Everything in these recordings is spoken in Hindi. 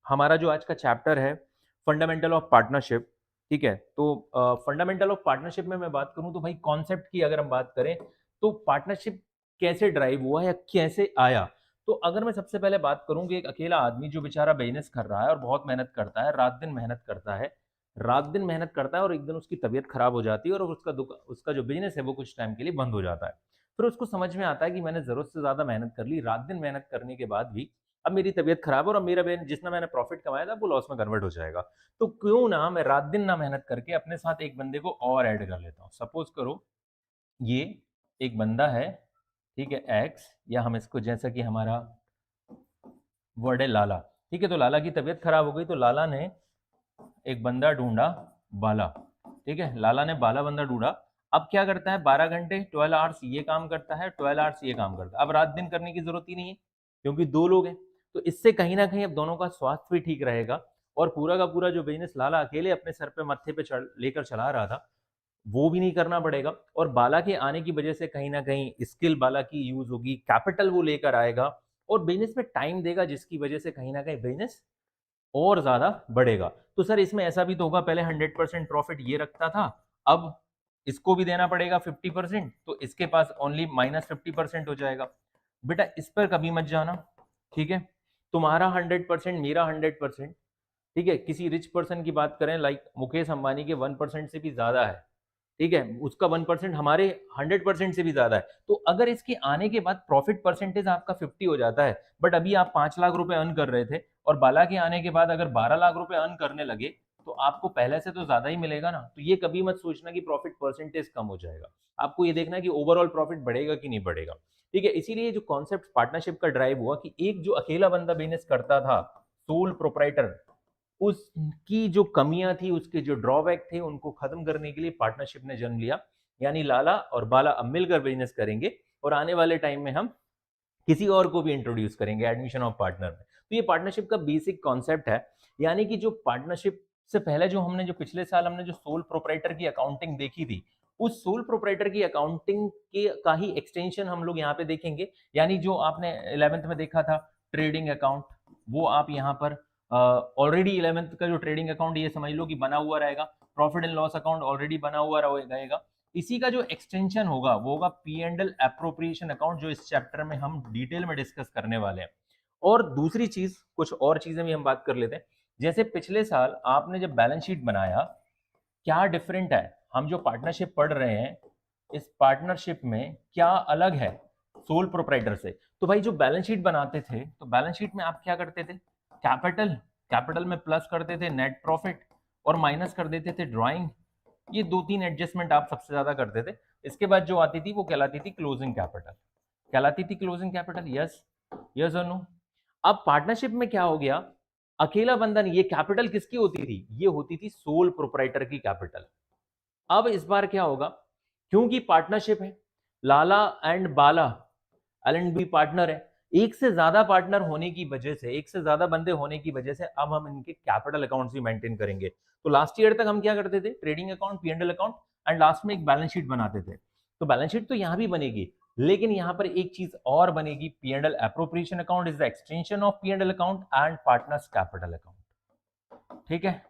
हमारा जो आज का चैप्टर है फंडामेंटल ऑफ पार्टनरशिप, ठीक है। तो फंडामेंटल ऑफ पार्टनरशिप में मैं बात करूं तो भाई कॉन्सेप्ट की अगर हम बात करें तो पार्टनरशिप कैसे ड्राइव हुआ या कैसे आया। तो अगर मैं सबसे पहले बात करूं कि एक अकेला आदमी जो बेचारा बिजनेस कर रहा है और बहुत मेहनत करता है, रात दिन मेहनत करता है, रात दिन मेहनत करता है और एक दिन उसकी तबीयत खराब हो जाती है और उसका जो बिजनेस है वो कुछ टाइम के लिए बंद हो जाता है। फिर उसको समझ में आता है कि मैंने जरूरत से ज्यादा मेहनत कर ली, रात दिन मेहनत करने के बाद भी अब मेरी तबीयत खराब है और अब मेरा जितना मैंने प्रॉफिट कमाया था वो लॉस में कन्वर्ट हो जाएगा। तो क्यों ना मैं रात दिन ना मेहनत करके अपने साथ एक बंदे को और ऐड कर लेता हूँ। सपोज करो ये एक बंदा है, ठीक है, एक्स, या हम इसको जैसा कि हमारा वर्ड है लाला, ठीक है। तो लाला की तबीयत खराब हो गई तो लाला ने एक बंदा ढूंढा, बाला, ठीक है। लाला ने बाला बंदा ढूंढा। अब क्या करता है, 12 घंटे 12 आवर्स ये काम करता है, 12 आवर्स ये काम करता है। अब रात दिन करने की जरूरत ही नहीं है क्योंकि दो लोग हैं। तो इससे कहीं ना कहीं अब दोनों का स्वास्थ्य भी ठीक रहेगा और पूरा का पूरा जो बिजनेस लाला अकेले अपने सर पे मत्थे पे लेकर चला रहा था वो भी नहीं करना पड़ेगा। और बाला के आने की वजह से कहीं ना कहीं स्किल बाला की यूज होगी, कैपिटल वो लेकर आएगा और बिजनेस में टाइम देगा, जिसकी वजह से कहीं ना कहीं बिजनेस और ज्यादा बढ़ेगा। तो सर इसमें ऐसा भी तो होगा, पहले 100% प्रॉफिट ये रखता था, अब इसको भी देना पड़ेगा 50%, तो इसके पास ओनली -50% हो जाएगा। बेटा इस पर कभी मत जाना, ठीक है। तुम्हारा 100%, मेरा 100%, ठीक है। किसी रिच पर्सन की बात करें लाइक मुकेश अंबानी के 1% से भी ज्यादा है, ठीक है। उसका 1% हमारे 100% से भी ज्यादा है। तो अगर इसके आने के बाद प्रॉफिट परसेंटेज आपका 50 हो जाता है, बट अभी आप 5 लाख रुपए अर्न कर रहे थे और बाला के आने के बाद अगर 12 लाख रुपए अर्न करने लगे तो आपको पहले से तो ज्यादा ही मिलेगा ना। तो ये कभी मत सोचना कि प्रॉफिट परसेंटेज कम हो जाएगा, आपको ये देखना है कि ओवरऑल प्रॉफिट बढ़ेगा कि नहीं बढ़ेगा, ठीक है। इसीलिए जो कॉन्सेप्ट पार्टनरशिप का ड्राइव हुआ कि एक जो अकेला बंदा बिजनेस करता था, सोल प्रोप्राइटर, उसकी जो कमियां थी, उसके जो ड्रॉबैक थे, उनको खत्म करने के लिए पार्टनरशिप ने जन्म लिया। यानी लाला और बाला अब मिलकर बिजनेस करेंगे और आने वाले टाइम में हम किसी और को भी इंट्रोड्यूस करेंगे एडमिशन ऑफ पार्टनर में। तो ये पार्टनरशिप का बेसिक कॉन्सेप्ट है। यानी कि जो पार्टनरशिप से पहले जो हमने जो पिछले साल हमने जो सोल प्रोप्राइटर की अकाउंटिंग देखी थी, उस सोल प्रोप्राइटर की अकाउंटिंग के का ही एक्सटेंशन हम लोग यहाँ पे देखेंगे। यानी जो आपने 11th में देखा था ट्रेडिंग अकाउंट, वो आप यहाँ पर ऑलरेडी 11th का जो ट्रेडिंग अकाउंट ये समझ लो कि बना हुआ रहेगा। Profit and loss account already बना हुआ रहेगा। इसी का जो एक्सटेंशन होगा वो होगा P and L appropriation account, जो इस चैप्टर में हम डिटेल में डिस्कस करने वाले हैं। और दूसरी चीज, कुछ और चीजें भी हम बात कर लेते हैं। जैसे पिछले साल आपने जब बैलेंस शीट बनाया, क्या डिफरेंट है, हम जो पार्टनरशिप पढ़ रहे हैं इस पार्टनरशिप में क्या अलग है सोल प्रोप्राइटर से। तो भाई जो बैलेंस शीट बनाते थे तो बैलेंस शीट में आप क्या करते थे, कैपिटल, कैपिटल में प्लस करते थे नेट प्रॉफिट और माइनस कर देते थे ड्राइंग। ये दो तीन एडजस्टमेंट आप सबसे ज्यादा करते थे। इसके बाद जो आती थी वो कहलाती थी क्लोजिंग कैपिटल, कहलाती थी क्लोजिंग कैपिटल। यस, यस और नो। अब पार्टनरशिप में क्या हो गया, अकेला बंदा नहीं, ये कैपिटल किसकी होती थी, ये होती थी सोल प्रोप्राइटर की कैपिटल। अब इस बार क्या होगा, क्योंकि पार्टनरशिप है, Lala and Bala L and B partner है, एक से ज्यादा पार्टनर होने की वजह से, एक से ज्यादा बंदे होने की वजह से अब हम इनके कैपिटल अकाउंट्स भी मेंटेन करेंगे। तो लास्ट ईयर तक हम क्या करते थे, trading account, PNL account and last में एक बैलेंस शीट बनाते थे। तो बैलेंस शीट तो यहां भी बनेगी, लेकिन यहां पर एक चीज और बनेगी, PNL appropriation account is the extension of PNL account and partners capital account, ठीक है।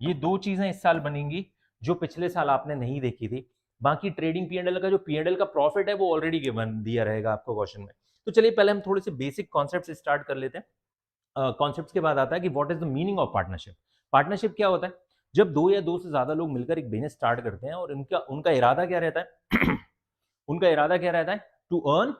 ये दो चीजें इस साल बनेंगी जो पिछले साल आपने नहीं देखी थी। बाकी ट्रेडिंग पीएनएल का जो पीएनएल का प्रॉफिट है वो ऑलरेडी गिवन दिया रहेगा आपको क्वेश्चन में। तो चलिए पहले हम थोड़े से बेसिक कॉन्सेप्ट स्टार्ट कर लेते हैं। कॉन्सेप्ट्स के बाद आता है कि what is the meaning of partnership. Partnership क्या होता है, जब दो या दो से ज्यादा लोग मिलकर एक बिजनेस स्टार्ट करते हैं और उनका उनका इरादा क्या रहता है उनका इरादा क्या रहता है, to earn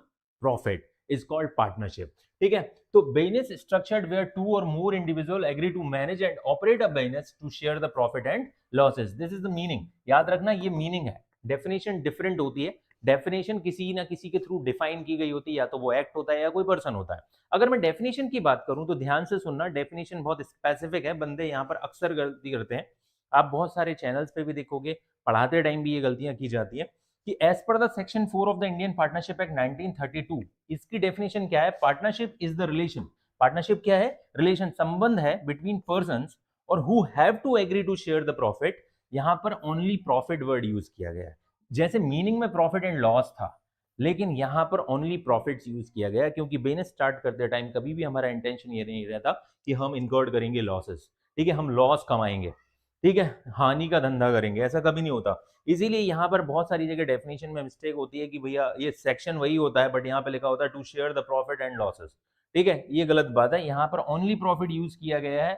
profit is called partnership, ठीक है। तो business structured where two or more individual agree to manage and operate a business to share the profit and losses, this is the meaning. याद रखना ये मीनिंग है, डेफिनेशन डिफरेंट होती है, डेफिनेशन किसी ना किसी के थ्रू डिफाइन की गई होती है, या तो वो एक्ट होता है या कोई पर्सन होता है। अगर मैं डेफिनेशन की बात करूं तो ध्यान से सुनना, डेफिनेशन बहुत स्पेसिफिक है, बंदे यहाँ पर अक्सर गलती करते हैं, आप बहुत सारे चैनल्स पे भी देखोगे, पढ़ाते टाइम भी ये गलतियां की जाती है कि as per the section 4 of the Indian partnership act 1932, इसकी डेफिनेशन क्या है, partnership is the relation, partnership क्या है, रिलेशन, संबंध है between persons or who have to agree to share the profit. यहां पर ओनली प्रॉफिट वर्ड यूज किया गया है, जैसे मीनिंग में प्रॉफिट एंड लॉस था, लेकिन यहाँ पर ओनली प्रॉफिट्स यूज किया गया, क्योंकि बिजनेस स्टार्ट करते टाइम कभी भी हमारा इंटेंशन ये नहीं रहता कि हम इनकर्ड करेंगे लॉसेस, ठीक है, हम लॉस कमाएंगे, ठीक है, हानि का धंधा करेंगे, ऐसा कभी नहीं होता। इसीलिए यहाँ पर बहुत सारी जगह डेफिनेशन में मिस्टेक होती है कि भैया ये सेक्शन वही होता है बट यहाँ पे लिखा होता है to share the profit and losses, ठीक है, ये गलत बात है। यहाँ पर ओनली प्रॉफिट यूज किया गया है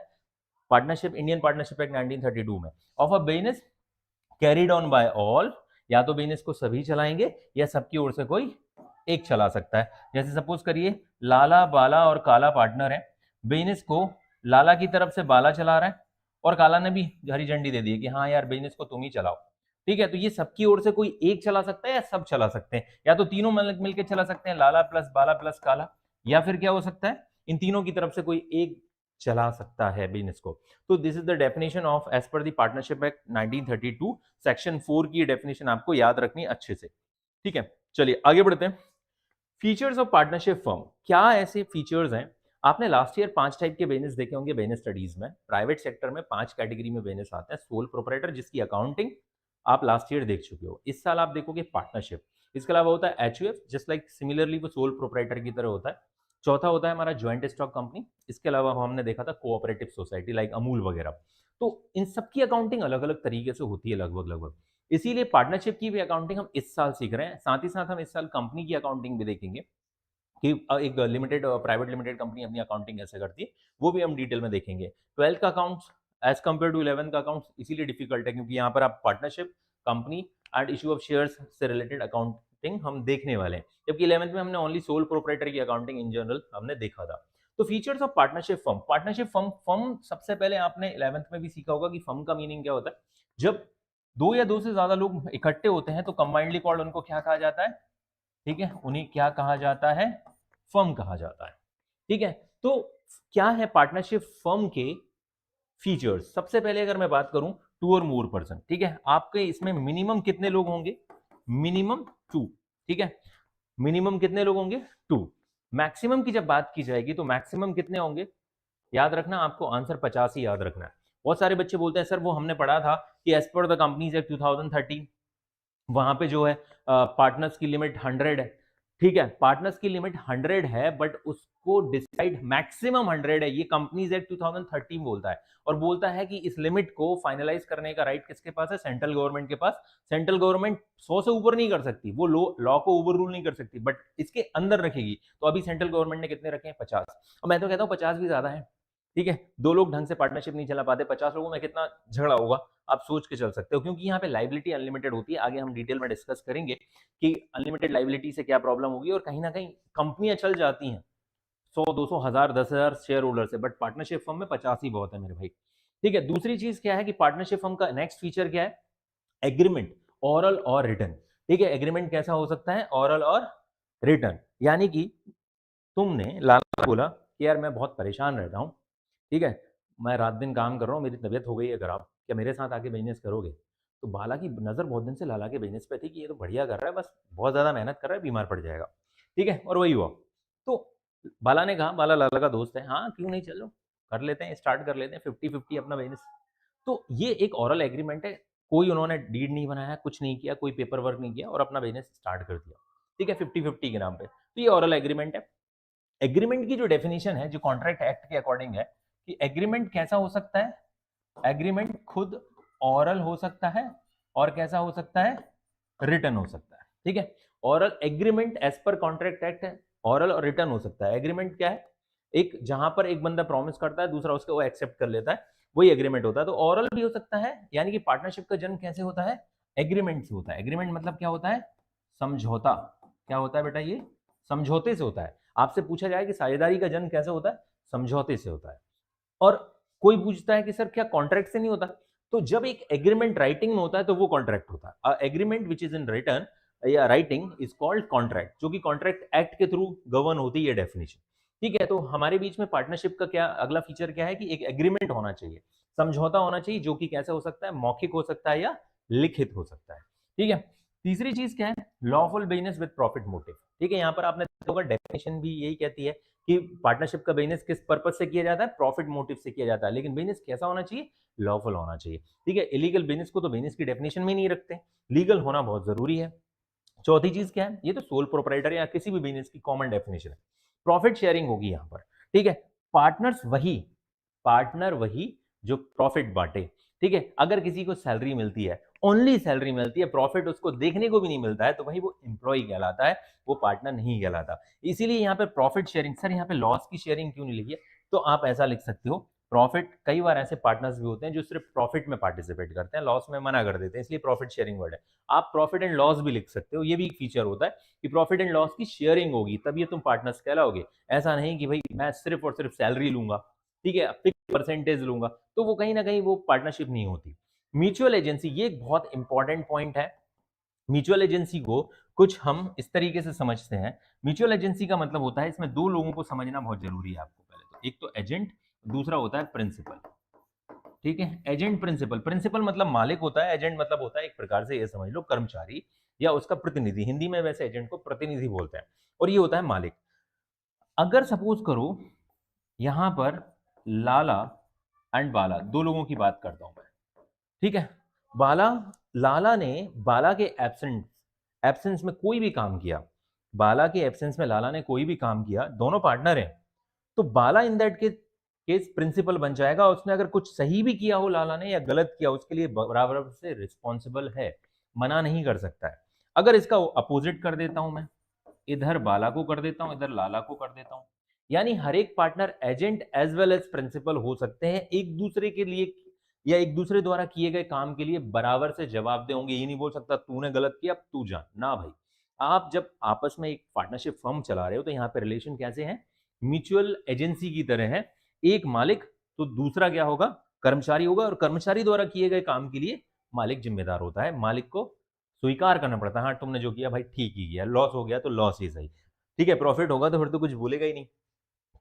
पार्टनरशिप, इंडियन पार्टनरशिप एक्ट 1932 में, of a business carried on by all, या तो बिजनेस को सभी चलाएंगे या सबकी ओर से कोई एक चला सकता है। जैसे सपोज करिए लाला, बाला और काला पार्टनर है, बिजनेस को लाला की तरफ से बाला चला रहा है और काला ने भी हरी झंडी दे दी है कि हाँ यार बिजनेस को तुम ही चलाओ, ठीक है, तो ये सबकी ओर से कोई एक चला सकता है या सब चला सकते हैं, या तो तीनों मिलकर चला सकते हैं, लाला प्लस बाला प्लस काला, या फिर क्या हो सकता है इन तीनों की तरफ से कोई एक चला सकता है बिजनेस को। तो this is the definition of as per the partnership act 1932, section 4 की डेफिनेशन आपको याद रखनी अच्छे से, ठीक है। चलिए आगे बढ़ते हैं। फीचर्स ऑफ पार्टनरशिप फर्म, क्या ऐसे फीचर्स हैं, आपने लास्ट ईयर 5 टाइप के बिजनेस देखे होंगे बिजनेस स्टडीज में, प्राइवेट सेक्टर में 5 कैटेगरी में बिजनेस आते हैं। सोल प्रोपराइटर जिसकी अकाउंटिंग आप लास्ट ईयर देख चुके हो, इस साल आप देखोगे पार्टनरशिप। इसके अलावा होता है एचयूएफ, जस्ट लाइक सिमिलरली वो सोल प्रोपराइटर की तरह होता है। चौथा होता है हमारा ज्वाइंट स्टॉक कंपनी, इसके अलावा हमने देखा था कोऑपरेटिव सोसाइटी लाइक अमूल वगैरह। तो इन सबकी अकाउंटिंग अलग अलग तरीके से होती है लगभग लगभग, इसीलिए पार्टनरशिप की भी अकाउंटिंग हम इस साल सीख रहे हैं। साथ ही साथ हम इस साल कंपनी की अकाउंटिंग भी देखेंगे कि एक लिमिटेड प्राइवेट लिमिटेड कंपनी अपनी अकाउंटिंग कैसे करती है, वो भी हम डिटेल में देखेंगे। 12th का accounts as compare to 11th का अकाउंट्स इसीलिए डिफिकल्ट है क्योंकि यहाँ पर आप partnership, company and issue of shares से रिलेटेड अकाउंटिंग हम देखने वाले हैं, जबकि 11th में हमने ओनली सोल प्रोपराइटर की अकाउंटिंग इन जनरल हमने देखा था। तो features of partnership firm, partnership firm, firm सबसे पहले आपने 11th में भी सीखा होगा कि फर्म का मीनिंग क्या होता है। जब दो या दो से ज्यादा लोग इकट्ठे होते हैं तो कंबाइंडली कॉल्ड उनको क्या कहा जाता है, ठीक है, उन्हें क्या कहा जाता है, फर्म कहा जाता है, ठीक है। तो क्या है पार्टनरशिप फर्म के फीचर्स, सबसे पहले अगर मैं बात करूं टू और मोर पर्सन, ठीक है, आपके इसमें मिनिमम कितने लोग होंगे, मिनिमम 2, ठीक है, मिनिमम कितने लोग होंगे 2। मैक्सिमम की जब बात की जाएगी तो मैक्सिमम कितने होंगे, याद रखना आपको आंसर 50 ही याद रखना है। बहुत सारे बच्चे बोलते हैं सर वो हमने पढ़ा था कि as per the companies act 2013 वहां पे जो है पार्टनर्स की लिमिट 100 है, ठीक है, पार्टनर्स की लिमिट 100 है बट उसको डिसाइड मैक्सिमम 100 है, ये कंपनीज एक्ट 2013 बोलता है, और बोलता है कि इस लिमिट को फाइनलाइज करने का राइट किसके पास है, सेंट्रल गवर्नमेंट के पास। सेंट्रल गवर्नमेंट 100 से ऊपर नहीं कर सकती, वो लॉ को ओवर रूल नहीं कर सकती, बट इसके अंदर रखेगी। तो अभी सेंट्रल गवर्नमेंट ने कितने रखे हैं, 50, और मैं तो कहता हूँ 50 भी ज्यादा है, ठीक है, 2 लोग ढंग से पार्टनरशिप नहीं चला पाते, 50 लोगों में कितना झगड़ा होगा आप सोच के चल सकते हो, क्योंकि यहाँ पे लाइबिलिटी अनलिमिटेड होती है। आगे हम डिटेल में डिस्कस करेंगे कि अनलिमिटेड लाइबिलिटी से क्या प्रॉब्लम होगी, और कहीं ना कहीं कंपनियां चल जाती हैं 100 200 1000 10,000 शेयर होल्डर से, बट पार्टनरशिप फर्म में 50 ही बहुत है मेरे भाई, ठीक है। दूसरी चीज क्या है कि पार्टनरशिप फर्म का नेक्स्ट फीचर क्या है, एग्रीमेंट, ऑरल और रिटर्न, ठीक है। एग्रीमेंट कैसा हो सकता है, ऑरल और रिटर्न, यानी कि तुमने लाला बोला कि यार मैं बहुत परेशान रहता हूँ, ठीक है, मैं रात दिन काम कर रहा हूँ, मेरी तबीयत हो गई है खराब, क्या मेरे साथ आके बिजनेस करोगे। तो बाला की नज़र बहुत दिन से लाला के बिजनेस पे थी कि ये तो बढ़िया कर रहा है, बस बहुत ज़्यादा मेहनत कर रहा है, बीमार पड़ जाएगा, ठीक है, और वही हुआ। तो बाला ने कहा, बाला लाला का दोस्त है, हाँ क्यों नहीं, चलो कर लेते हैं, स्टार्ट कर लेते हैं 50-50 अपना बिजनेस। तो ये एक ऑरल एग्रीमेंट है, कोई उन्होंने डीड नहीं बनाया, कुछ नहीं किया, कोई पेपर वर्क नहीं किया और अपना बिजनेस स्टार्ट कर दिया, ठीक है, 50-50 के नाम पे। तो ये ऑरल एग्रीमेंट है। एग्रीमेंट की जो डेफिनेशन है जो कॉन्ट्रैक्ट एक्ट के अकॉर्डिंग है कि एग्रीमेंट कैसा हो सकता है, एग्रीमेंट खुद ऑरल हो सकता है और कैसा हो सकता है, रिटर्न हो सकता है, ठीक है। Oral agreement as per contract act है, ऑरल और रिटर्न हो सकता है। एग्रीमेंट क्या है, एक जहां पर एक बंदा प्रॉमिस करता है, दूसरा उसको वो एक्सेप्ट कर लेता है, वही एग्रीमेंट होता है। तो ऑरल भी हो सकता है, यानी कि पार्टनरशिप का जन्म कैसे होता है, एग्रीमेंट से होता है। एग्रीमेंट मतलब क्या होता है, समझौता, क्या होता है बेटा, ये समझौते से होता है। आपसे पूछा जाए कि साझेदारी का जन्म कैसे होता है, समझौते से होता है। और कोई पूछता है कि सर क्या कॉन्ट्रैक्ट से नहीं होता, तो जब एक एग्रीमेंट राइटिंग में होता है तो वो कॉन्ट्रैक्ट होता है। Agreement which is in return या राइटिंग इज कॉल्ड कॉन्ट्रैक्ट, जो कि कॉन्ट्रैक्ट एक्ट के थ्रू गवर्न होती है डेफिनेशन, ठीक है। तो हमारे बीच में पार्टनरशिप का क्या अगला फीचर क्या है कि एक एग्रीमेंट होना चाहिए, समझौता होना चाहिए, जो कि कैसे हो सकता है, मौखिक हो सकता है या लिखित हो सकता है, ठीक है। तीसरी चीज क्या है, lawful business with profit motive, ठीक है। यहाँ पर आपने देखा डेफिनेशन भी यही कहती है कि पार्टनरशिप का बिजनेस किस पर्पज से किया जाता है, प्रॉफिट मोटिव से किया जाता है, लेकिन बिजनेस कैसा होना चाहिए, लॉफुल होना चाहिए, ठीक है। इलीगल बिजनेस को तो बिजनेस की डेफिनेशन में नहीं रखते, लीगल होना बहुत जरूरी है। चौथी चीज क्या है, ये तो सोल प्रोपराइटर या किसी भी बिजनेस की कॉमन डेफिनेशन है। प्रॉफिट शेयरिंग होगी यहाँ पर, ठीक है। पार्टनर वही जो प्रॉफिट बांटे, ठीक है। अगर किसी को सैलरी मिलती है, ओनली सैलरी मिलती है, प्रॉफिट उसको देखने को भी नहीं मिलता है, तो वही वो एम्प्लॉय कहलाता है, वो पार्टनर नहीं कहलाता। इसीलिए यहाँ पे प्रॉफिट शेयरिंग, सर यहाँ पे लॉस की शेयरिंग क्यों नहीं लिखी है, तो आप ऐसा लिख सकते हो, प्रॉफिट, कई बार ऐसे पार्टनर्स भी होते हैं जो सिर्फ प्रॉफिट में पार्टिसिपेट करते हैं, लॉस में मना कर देते हैं, इसलिए प्रॉफिट शेयरिंग वर्ड है। आप प्रॉफिट एंड लॉस भी लिख सकते हो, ये भी एक फीचर होता है कि प्रॉफिट एंड लॉस की शेयरिंग होगी, तब ये तुम पार्टनर्स कहलाओगे। ऐसा नहीं कि भाई मैं सिर्फ और सिर्फ सैलरी लूंगा, ठीक है, फिक्स परसेंटेज लूंगा, तो वो कहीं ना कहीं वो पार्टनरशिप नहीं होती। म्यूचुअल एजेंसी, ये एक बहुत इंपॉर्टेंट पॉइंट है। म्यूचुअल एजेंसी को कुछ हम इस तरीके से समझते हैं। म्यूचुअल एजेंसी का मतलब होता है, इसमें दो लोगों को समझना बहुत जरूरी है आपको, पहले तो एक तो एजेंट, दूसरा होता है प्रिंसिपल, ठीक है। एजेंट, प्रिंसिपल, प्रिंसिपल मतलब मालिक होता है, एजेंट मतलब होता है एक प्रकार से ये समझ लो कर्मचारी या उसका प्रतिनिधि, हिंदी में वैसे एजेंट को प्रतिनिधि बोलते हैं, और ये होता है मालिक। अगर सपोज करो यहां पर लाला एंड बाला, दो लोगों की बात करता हूं मैं, ठीक है। बाला, लाला ने बाला के एब्सेंस में कोई भी काम किया, बाला के एब्सेंस में लाला ने कोई भी काम किया, दोनों पार्टनर हैं, तो बाला इन दैट के केस प्रिंसिपल बन जाएगा। उसने अगर कुछ सही भी किया हो लाला ने या गलत किया, उसके लिए बराबर से रिस्पॉन्सिबल है, मना नहीं कर सकता है। अगर इसका अपोजिट कर देता हूं मैं, इधर बाला को कर देता हूं, इधर लाला को कर देता हूं, यानी हर एक partner agent as well as principal हो सकते हैं, एक दूसरे के लिए या एक दूसरे द्वारा किए गए काम के लिए बराबर से जवाबदेह होंगे। ये नहीं बोल सकता तूने गलत किया अब तू जान, ना भाई। आप जब आपस में एक पार्टनरशिप फर्म चला रहे हो, तो यहाँ पे रिलेशन कैसे हैं, म्यूचुअल एजेंसी की तरह है। एक मालिक तो दूसरा क्या होगा, कर्मचारी होगा, और कर्मचारी द्वारा किए गए काम के लिए मालिक जिम्मेदार होता है, मालिक को स्वीकार करना पड़ता है, हाँ तुमने जो किया भाई ठीक ही किया, लॉस हो गया तो लॉस ही सही, ठीक है, प्रॉफिट होगा तो फिर तो कुछ बोलेगा ही नहीं।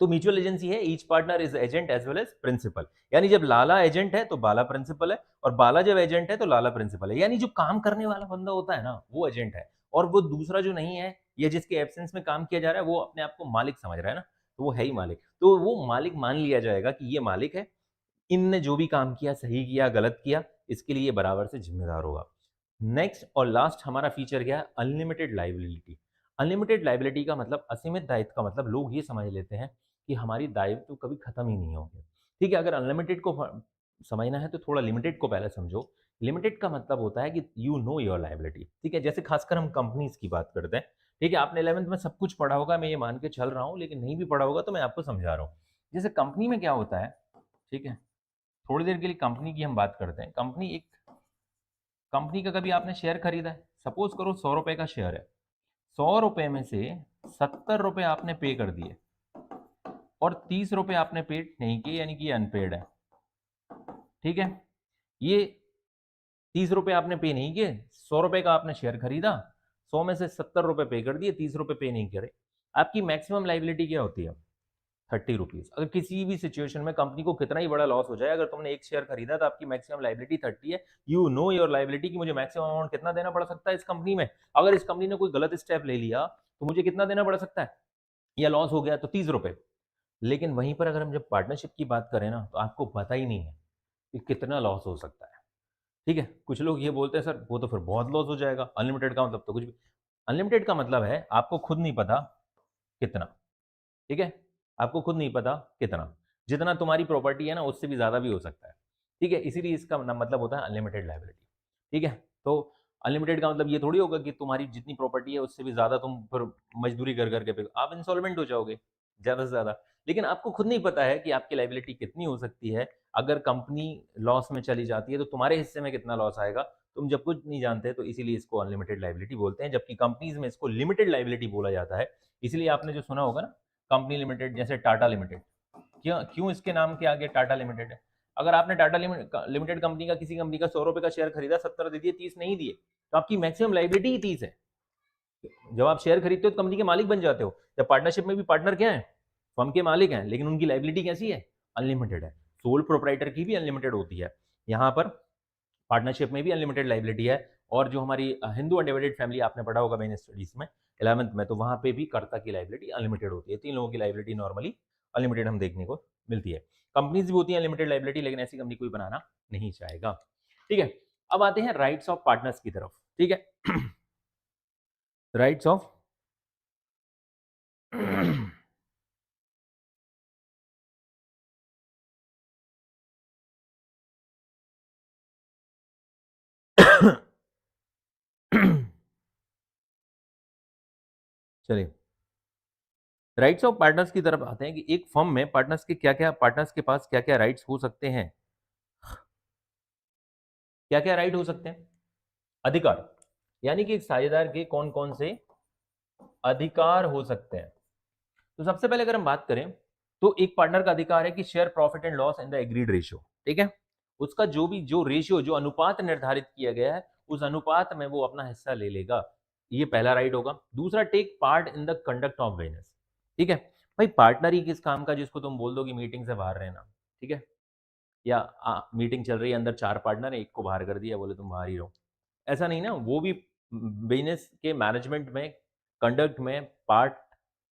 तो म्यूचुअल एजेंसी है, each partner is agent as well as principal, यानी जब लाला एजेंट है तो बाला प्रिंसिपल है, और बाला जब एजेंट है तो लाला प्रिंसिपल है, यानी जो काम करने वाला बंदा होता है ना वो एजेंट है, और वो दूसरा जो नहीं है या जिसके एब्सेंस में काम किया जा रहा है वो अपने आप को मालिक समझ रहा है ना, तो वो है ही मालिक, तो वो मालिक मान लिया जाएगा कि ये मालिक है, इनने जो भी काम किया, सही किया गलत किया, इसके लिए बराबर से जिम्मेदार होगा। नेक्स्ट और लास्ट हमारा फीचर क्या है, अनलिमिटेड लाइबिलिटी। अनलिमिटेड लाइबिलिटी का मतलब, असीमित दायित्व का मतलब लोग ये समझ लेते हैं कि हमारी दायित्व तो कभी खत्म ही नहीं होंगे, ठीक है। अगर अनलिमिटेड को समझना है तो थोड़ा लिमिटेड को पहले समझो। लिमिटेड का मतलब होता है कि यू नो योर लाइबिलिटी, ठीक है। जैसे खासकर हम कंपनीज की बात करते हैं, ठीक है, आपने 11th में सब कुछ पढ़ा होगा, मैं ये मान के चल रहा हूँ, लेकिन नहीं भी पढ़ा होगा तो मैं आपको समझा रहा हूँ। जैसे कंपनी में क्या होता है, ठीक है, थोड़ी देर के लिए कंपनी की हम बात करते हैं। कंपनी का कभी आपने शेयर खरीदा है, सपोज करो 100 रुपए का शेयर है, 100 रुपए में से 70 रुपए आपने पे कर दिए और 30 रुपए आपने पेड नहीं किए, यानी कि अनपेड है, ठीक है। ये 30 रुपए आपने पे नहीं किए, 100 रुपए का आपने शेयर खरीदा, 100 में से 70 रुपए पे कर दिए, 30 रुपए पे नहीं करे। आपकी मैक्सिमम लाइबिलिटी क्या होती है, 30 रुपीज। अगर किसी भी सिचुएशन में कंपनी को कितना ही बड़ा लॉस हो जाए, अगर तुमने एक शेयर खरीदा तो आपकी मैक्सिमम लाइबिलिटी 30 है। यू नो योर लाइबिलिटी कि मुझे मैक्सिमम अमाउंट कितना देना पड़ सकता है इस कंपनी में, अगर इस कंपनी ने कोई गलत स्टेप ले लिया तो मुझे कितना देना पड़ सकता है, या लॉस हो गया तो 30 रुपए। लेकिन वहीं पर अगर हम जब पार्टनरशिप की बात करें ना, तो आपको पता ही नहीं है कि कितना लॉस हो सकता है, ठीक है। कुछ लोग ये बोलते हैं सर वो तो फिर बहुत लॉस हो जाएगा, अनलिमिटेड का मतलब तो कुछ भी। अनलिमिटेड का मतलब है आपको खुद नहीं पता कितना, ठीक है, आपको खुद नहीं पता कितना, जितना तुम्हारी प्रॉपर्टी है ना उससे भी ज्यादा भी हो सकता है, ठीक है। इसीलिए इसका मतलब होता है अनलिमिटेड लाइबिलिटी, ठीक है। तो अनलिमिटेड का मतलब ये थोड़ी होगा कि तुम्हारी जितनी प्रॉपर्टी है उससे भी ज्यादा तुम फिर मजदूरी कर करके आप इंसॉल्वेंट हो जाओगे ज्यादा से ज्यादा। लेकिन आपको खुद नहीं पता है कि आपकी लाइबिलिटी कितनी हो सकती है, अगर कंपनी लॉस में चली जाती है तो तुम्हारे हिस्से में कितना लॉस आएगा, तुम जब कुछ नहीं जानते, तो इसीलिए इसको अनलिमिटेड लाइबिलिटी बोलते हैं, जबकि कंपनीज में इसको लिमिटेड लाइबिलिटी बोला जाता है। इसलिए आपने जो सुना होगा ना कंपनी लिमिटेड, जैसे टाटा लिमिटेड, क्यों क्यों इसके नाम के आगे टाटा लिमिटेड है। अगर आपने टाटा लिमिटेड कंपनी का, किसी कंपनी का 100 रुपए का शेयर खरीदा, 70 दे दिए, 30 नहीं दिए, तो आपकी मैक्सिमम लाइबिलिटी ही 30 है। जब आप शेयर खरीदते हो तो कंपनी के मालिक बन जाते हो, जब पार्टनरशिप में भी पार्टनर क्या है, फर्म के मालिक हैं, लेकिन उनकी लाइबिलिटी कैसी है, अनलिमिटेड है। सोल प्रोपराइटर की भी अनलिमिटेड होती है, यहाँ पर पार्टनरशिप में भी अनलिमिटेड लाइबिलिटी है। और जो हमारी हिंदू अनडिवाइडेड फैमिली आपने पढ़ा होगा मैंने स्टडीज में 11th में, तो वहां पे भी कर्ता की लाइबिलिटी अनलिमिटेड होती है। तीन लोगों की लाइबिलिटी नॉर्मली अनलिमिटेड हम देखने को मिलती है। कंपनीज भी होती है अनलिमिटेड लाइबिलिटी, लेकिन ऐसी कंपनी कोई बनाना नहीं चाहेगा, ठीक है। अब आते हैं राइट्स ऑफ पार्टनर्स की तरफ, ठीक है। राइट्स ऑफ चलिए, राइट्स ऑफ पार्टनर्स की तरफ आते हैं कि एक फर्म में पार्टनर्स के पास क्या क्या राइट्स हो सकते हैं। क्या क्या राइट हो सकते हैं? अधिकार, यानी कि एक साझेदार के कौन कौन से अधिकार हो सकते हैं। तो सबसे पहले अगर हम बात करें तो एक पार्टनर का अधिकार है कि share profit and loss in the agreed ratio. ठीक है, उसका जो रेशियो, जो अनुपात निर्धारित किया गया है, उस अनुपात में वो अपना हिस्सा ले लेगा। ये पहला राइट होगा। दूसरा, take part in the conduct of business. ठीक है भाई, पार्टनर ही किस काम का जिसको तुम बोल दो कि मीटिंग से बाहर रहना। ठीक है, या मीटिंग चल रही है, अंदर 4 पार्टनर है, एक को बाहर कर दिया, बोले तुम बाहर ही रहो। ऐसा नहीं ना, वो भी बिजनेस के मैनेजमेंट में, कंडक्ट में पार्ट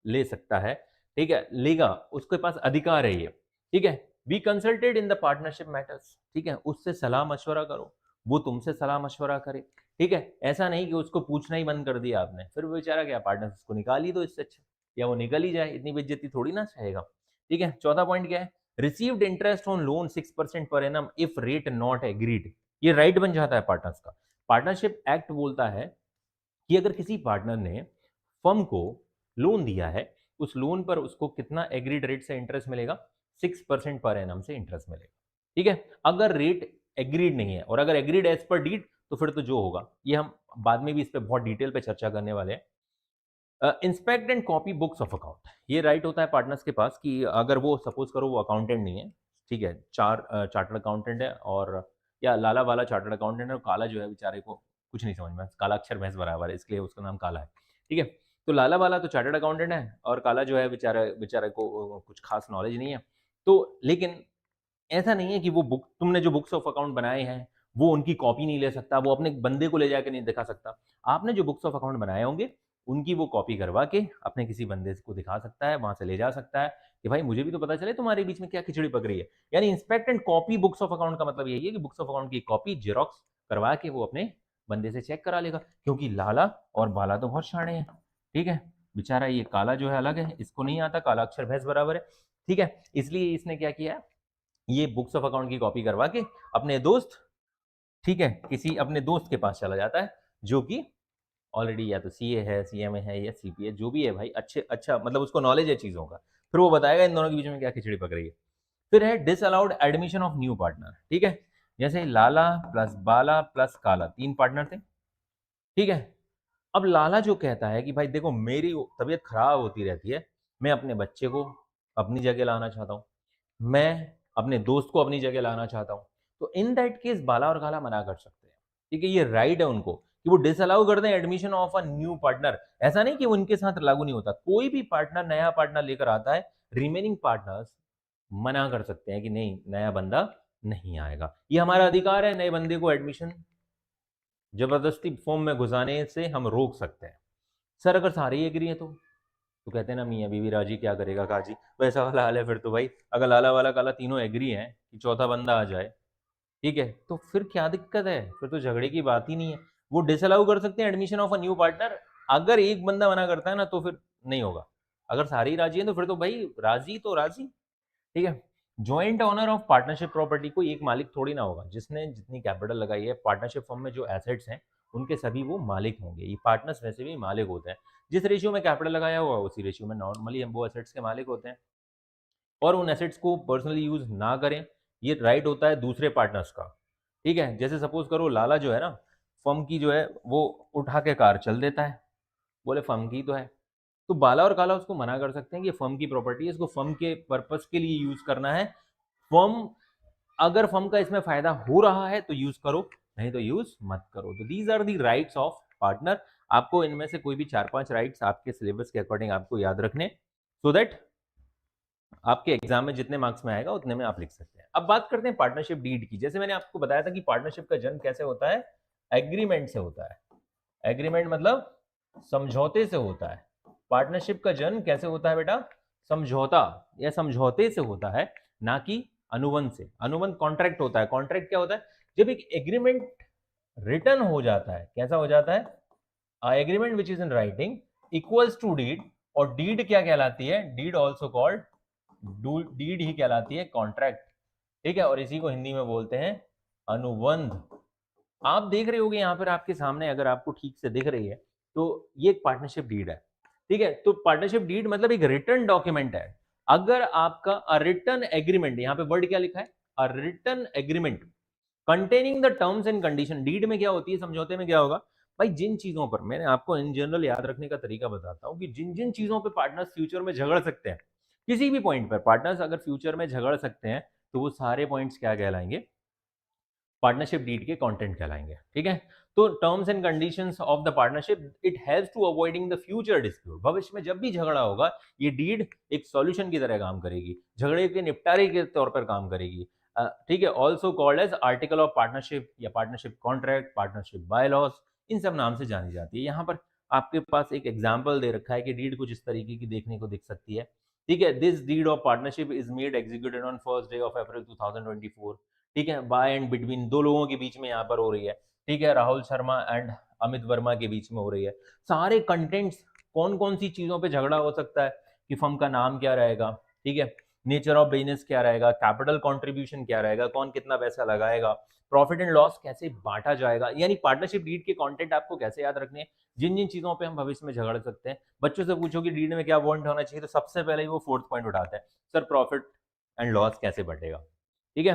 ले सकता है। ठीक है, लेगा, उसके पास अधिकार है ये। ठीक है, B consulted in the partnership matters. ठीक है, उससे सलाह मशवरा करो, वो तुमसे सलाह मशवरा करे। ठीक है, ऐसा नहीं कि उसको पूछना ही बंद कर दिया आपने, फिर वो बेचारा क्या, पार्टनर उसको निकाल ही दो इससे अच्छा, या वो निकल ही जाए, इतनी बेइज्जती थोड़ी ना चाहेगा। ठीक है, चौथा पॉइंट क्या है? Received interest on loan 6% per annum if rate not agreed. ये राइट बन जाता है पार्टनर्स का। पार्टनरशिप एक्ट बोलता है कि अगर किसी पार्टनर ने फर्म को लोन दिया है, उस लोन पर उसको कितना एग्रीड रेट से इंटरेस्ट मिलेगा? 6% पर एनम से इंटरेस्ट मिलेगा। ठीक है, अगर रेट एग्रीड नहीं है, और अगर एग्रीड एज पर डीड, तो फिर तो जो होगा, ये हम बाद में भी इस पर बहुत डिटेल पे चर्चा करने वाले हैं। Inspect and copy books of account, ये राइट होता है पार्टनर्स के पास कि अगर वो सपोज करो वो अकाउंटेंट नहीं है, ठीक है, चार्टर्ड अकाउंटेंट है, और या लाला वाला चार्टर्ड अकाउंटेंट है, और काला जो है बेचारे को कुछ नहीं समझ में, काला अक्षर भैंस बराबर है, इसलिए उसका नाम काला है। ठीक है, तो लाला वाला तो चार्टर्ड अकाउंटेंट है, और काला जो है बेचारा बेचारे को कुछ खास नॉलेज नहीं है। तो लेकिन ऐसा नहीं है कि वो बुक, तुमने जो बुक्स ऑफ अकाउंट बनाए हैं वो उनकी कॉपी नहीं ले सकता, वो अपने बंदे को ले जाके नहीं दिखा सकता। आपने जो बुक्स ऑफ अकाउंट बनाए होंगे उनकी वो कॉपी करवा के अपने किसी बंदे को दिखा सकता है, वहां से ले जा सकता है कि भाई मुझे भी तो पता चले तुम्हारे बीच में क्या खिचड़ी पक रही है। यानी inspect and copy books of account का मतलब यही है कि बुक्स ऑफ अकाउंट की कॉपी जेरोक्स करवा के वो अपने बंदे से चेक करा लेगा, क्योंकि लाला और बाला तो बहुत शाणे हैं। ठीक है, बेचारा ये काला जो है अलग है, इसको नहीं आता, काला अक्षर भैंस बराबर है। ठीक है, इसलिए इसने क्या किया, ये बुक्स ऑफ अकाउंट की कॉपी करवा के अपने दोस्त, ठीक है, किसी अपने दोस्त के पास चला जाता है, जो कि ऑलरेडी या तो सीए है, सीएमए है, या सीपीए, जो भी है भाई, अच्छे अच्छा मतलब उसको नॉलेज है चीजों का, फिर वो बताएगा इन दोनों के बीच में क्या खिचड़ी पक रही है। फिर है disallowed admission of new partner. ठीक है, जैसे लाला प्लस बाला प्लस काला 3 पार्टनर थे। ठीक है, अब लाला जो कहता है कि भाई देखो मेरी तबीयत खराब होती रहती है, मैं अपने बच्चे को अपनी जगह लाना चाहता हूँ, मैं अपने दोस्त को अपनी जगह लाना चाहता हूँ, तो इन दैट केस बाला और काला मना कर सकते हैं। ठीक है, ये राइट है उनको कि वो डिसअलाउ कर दें admission of a new partner. ऐसा नहीं कि उनके साथ लागू नहीं होता, कोई भी पार्टनर नया पार्टनर लेकर आता है, रिमेनिंग पार्टनर्स मना कर सकते हैं कि नहीं, नया बंदा नहीं आएगा, ये हमारा अधिकार है, नए बंदे को एडमिशन जबरदस्ती फॉर्म में घुसाने से हम रोक सकते हैं। सर अगर सारे ही एग्री हैं तो कहते हैं ना, मियाँ बीवी राजी क्या करेगा काजी, वैसा वाला हाल है फिर तो भाई। अगर लाला वाला काला तीनों एग्री हैं कि चौथा बंदा आ जाए, ठीक है, तो फिर क्या दिक्कत है, फिर तो झगड़े की बात ही नहीं है। वो डिसअलाउ कर सकते हैं admission of a new partner. अगर एक बंदा मना करता है ना तो फिर नहीं होगा, अगर सारे ही राजी हैं तो फिर तो भाई राजी तो राजी। ठीक है, joint owner of partnership property, कोई एक मालिक थोड़ी ना होगा, जिसने जितनी कैपिटल लगाई है पार्टनरशिप फर्म में, जो एसेट्स हैं उनके सभी वो मालिक होंगे। ये पार्टनर्स वैसे भी मालिक होते हैं, जिस रेशियो में कैपिटल लगाया हुआ उसी रेशियो में नॉर्मली हम वो एसेट्स के मालिक होते हैं, और उन एसेट्स को पर्सनली यूज ना करें, ये राइट होता है दूसरे पार्टनर्स का। ठीक है, जैसे सपोज करो लाला जो है ना, फर्म की जो है वो उठा के कार चल देता है, बोले फर्म की तो है, तो बाला और काला उसको मना कर सकते हैं कि ये फर्म की प्रॉपर्टी है, इसको फर्म के पर्पस के लिए यूज करना है। फर्म, अगर फर्म का इसमें फायदा हो रहा है तो यूज करो, नहीं तो यूज मत करो। तो these are the rights of partner. आपको इनमें से कोई भी 4-5 राइट्स आपके सिलेबस के अकॉर्डिंग आपको याद रखने, सो दैट आपके एग्जाम में जितने मार्क्स में आएगा उतने में आप लिख सकते हैं। अब बात करते हैं पार्टनरशिप डीड की। जैसे मैंने आपको बताया था कि पार्टनरशिप का जन्म कैसे होता है, एग्रीमेंट से होता है। एग्रीमेंट मतलब समझौते से होता है। पार्टनरशिप का जन्म कैसे होता है बेटा? समझौता या समझौते से होता है, ना कि अनुबंध से। अनुबंध कॉन्ट्रैक्ट होता है। कॉन्ट्रैक्ट क्या होता है? जब एक एग्रीमेंट रिटर्न हो जाता है, कैसा हो जाता है? Agreement which is in writing equals to deed, और डीड क्या कहलाती है, डीड ऑल्सो कॉल्ड, डीड ही कहलाती है कॉन्ट्रैक्ट, ठीक है, और इसी को हिंदी में बोलते हैं अनुबंध। आप देख रहे होगे यहाँ पर आपके सामने, अगर आपको ठीक से दिख रही है तो ये एक पार्टनरशिप डीड है, ठीक है। तो पार्टनरशिप डीड मतलब एक रिटर्न डॉक्यूमेंट है। अगर आपका रिटर्न एग्रीमेंट, यहाँ पे वर्ड क्या लिखा है, a return agreement containing the terms and condition, deed में क्या होती है, समझौते में क्या होगा भाई, जिन चीजों पर, मैंने आपको इन जनरल याद रखने का तरीका बताता हूँ कि जिन जिन चीजों पे पार्टनर्स फ्यूचर में झगड़ सकते हैं, किसी भी पॉइंट पर पार्टनर्स अगर फ्यूचर में झगड़ सकते हैं, तो वो सारे पॉइंट्स क्या कहलाएंगे, पार्टनरशिप डीड के कंटेंट कहलाएंगे, ठीक है। तो terms and conditions of the partnership, it helps to avoiding the future dispute, भविष्य में जब भी झगड़ा होगा ये डीड एक सॉल्यूशन की तरह काम करेगी, झगड़े के निपटारे के तौर पर काम करेगी, ठीक है। Also called as article of partnership या पार्टनरशिप कॉन्ट्रैक्ट, पार्टनरशिप बायलॉज, इन सब नाम से जानी जाती है। यहाँ पर आपके पास एक एग्जाम्पल दे रखा है कि डीड कुछ इस तरीके की देखने को दिख सकती है, ठीक है। This deed of partnership is made executed on first day of April 2024, ठीक है, बाय एंड बिटवीन, दो लोगों के बीच में यहाँ पर हो रही है, ठीक है, राहुल शर्मा एंड अमित वर्मा के बीच में हो रही है। सारे कंटेंट्स, कौन कौन सी चीजों पे झगड़ा हो सकता है, कि फर्म का नाम क्या रहेगा, ठीक है, नेचर ऑफ बिजनेस क्या रहेगा, कैपिटल कंट्रीब्यूशन क्या रहेगा, कौन कितना पैसा लगाएगा, प्रॉफिट एंड लॉस कैसे बांटा जाएगा, यानी पार्टनरशिप डीड के कंटेंट आपको कैसे याद रखने हैं, जिन जिन चीजों पे हम भविष्य में झगड़ सकते हैं। बच्चों से पूछो कि डीड में क्या पॉइंट होना चाहिए, तो सबसे पहले ही वो फोर्थ पॉइंट उठाते हैं, सर प्रॉफिट एंड लॉस कैसे बटेगा, ठीक है।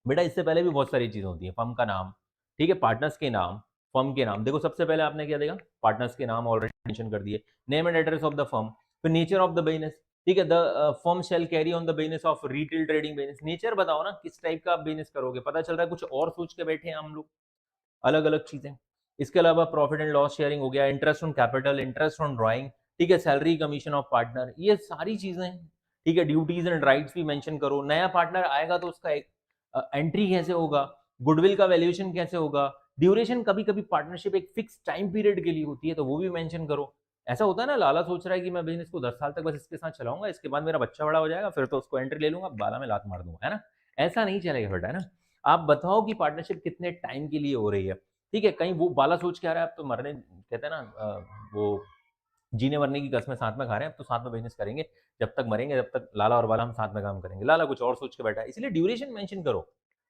बेटा इससे पहले भी बहुत सारी चीजें होती हैं, फर्म का नाम, ठीक है, पार्टनर्स के नाम, फर्म के नाम, देखो सबसे पहले आपने क्या देखा, पार्टनर्स के नाम ऑलरेडी मेंशन कर दिए, name and address of the firm, फिर नेचर ऑफ द बिजनेस, ठीक है, the firm shall carry on the business of retail trading business, nature बताओ ना किस टाइप का आप बिजनेस करोगे, पता चल रहा है कुछ और सोच के बैठे हैं हम लोग, अलग अलग चीजें। इसके अलावा प्रॉफिट एंड लॉस शेयरिंग हो गया, interest on capital, interest on drawing, ठीक है, सैलरी कमीशन ऑफ पार्टनर, ये सारी चीजें, ठीक है, ड्यूटीज एंड राइट्स भी मेंशन करो, नया पार्टनर आएगा तो उसका एक एंट्री कैसे होगा, गुडविल का वैल्यूएशन कैसे होगा, ड्यूरेशन, कभी कभी पार्टनरशिप एक फिक्स टाइम पीरियड के लिए होती है तो वो भी मेंशन करो। ऐसा होता है ना, लाला सोच रहा है कि मैं बिजनेस को 10 साल तक बस इसके साथ चलाऊंगा, इसके बाद मेरा बच्चा बड़ा हो जाएगा, फिर तो उसको एंट्री ले लूंगा, बाला में लात मार दूंगा, है ना, ऐसा नहीं चलेगा बेटा, है ना। आप बताओ कि पार्टनरशिप कितने टाइम के लिए हो रही है, ठीक है, कहीं वो बाला सोच के आ रहा है, अब तो मरने कहते हैं ना, वो जीने मरने की कसमें साथ में खा रहे हैं, अब तो साथ में बिजनेस करेंगे, जब तक मरेंगे जब तक लाला और बाला हम साथ में काम करेंगे, लाला कुछ और सोच के बैठा है, इसलिए ड्यूरेशन मेंशन करो,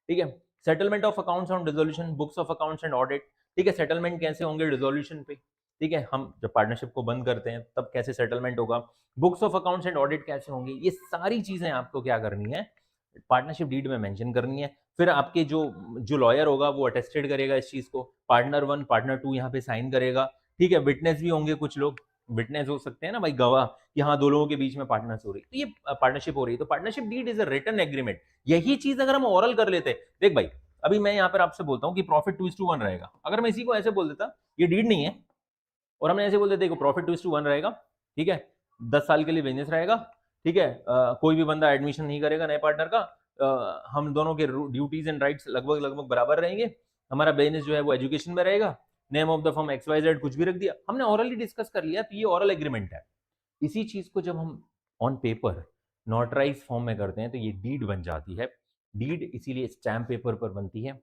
ठीक है। Settlement of accounts on dissolution, books of accounts and audit, ठीक है, सेटलमेंट कैसे होंगे डिसोल्यूशन पे, ठीक है, हम जब पार्टनरशिप को बंद करते हैं तब कैसे सेटलमेंट होगा, books of accounts and audit कैसे होंगे, ये सारी चीजें आपको क्या करनी है, पार्टनरशिप डीड में मेंशन करनी है। फिर आपके जो जो लॉयर होगा वो अटेस्टेड करेगा इस चीज को, पार्टनर 1 पार्टनर 2 यहाँ पे साइन करेगा, ठीक है, विटनेस भी होंगे, कुछ लोग विटनेस हो सकते हैं ना भाई, गवाह, कि हाँ दो लोगों के बीच में पार्टनर्स हो रही, तो ये पार्टनरशिप हो रही है, तो partnership deed is a written agreement. यही चीज अगर हम ओरल कर लेते, देख भाई अभी मैं यहाँ पर आपसे बोलता हूँ कि प्रॉफिट 2:1 रहेगा, अगर मैं इसी को ऐसे बोल देता ये डीड नहीं है, और हमने ऐसे बोल देते देखो प्रॉफिट 2:1 रहेगा, ठीक है, 10 साल के लिए बिजनेस रहेगा, ठीक है, कोई भी बंदा एडमिशन नहीं करेगा नए पार्टनर का, हम दोनों के ड्यूटीज एंड राइट्स लगभग लगभग बराबर रहेंगे, हमारा बिजनेस जो है वो एजुकेशन में रहेगा, name of the firm XYZ कुछ भी रख दिया, हमने ऑरली डिस्कस कर लिया, तो ये ऑरल एग्रीमेंट है। इसी चीज को जब हम ऑन पेपर नोटराइज फॉर्म में करते हैं तो ये डीड बन जाती है। डीड इसीलिए स्टैम्प पेपर पर बनती है,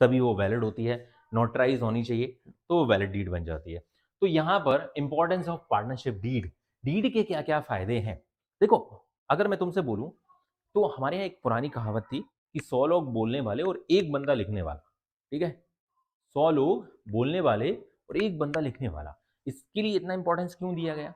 तभी वो वैलिड होती है, नोटराइज होनी चाहिए तो वो वैलिड डीड बन जाती है। तो यहाँ पर importance of partnership deed, deed के क्या क्या फायदे हैं, देखो अगर मैं तुमसे बोलूं तो हमारे यहाँ एक पुरानी कहावत थी कि 100 लोग बोलने वाले और एक बंदा लिखने वाला, ठीक है, 100 लोग बोलने वाले और एक बंदा लिखने वाला, इसके लिए इतना इंपॉर्टेंस क्यों दिया गया,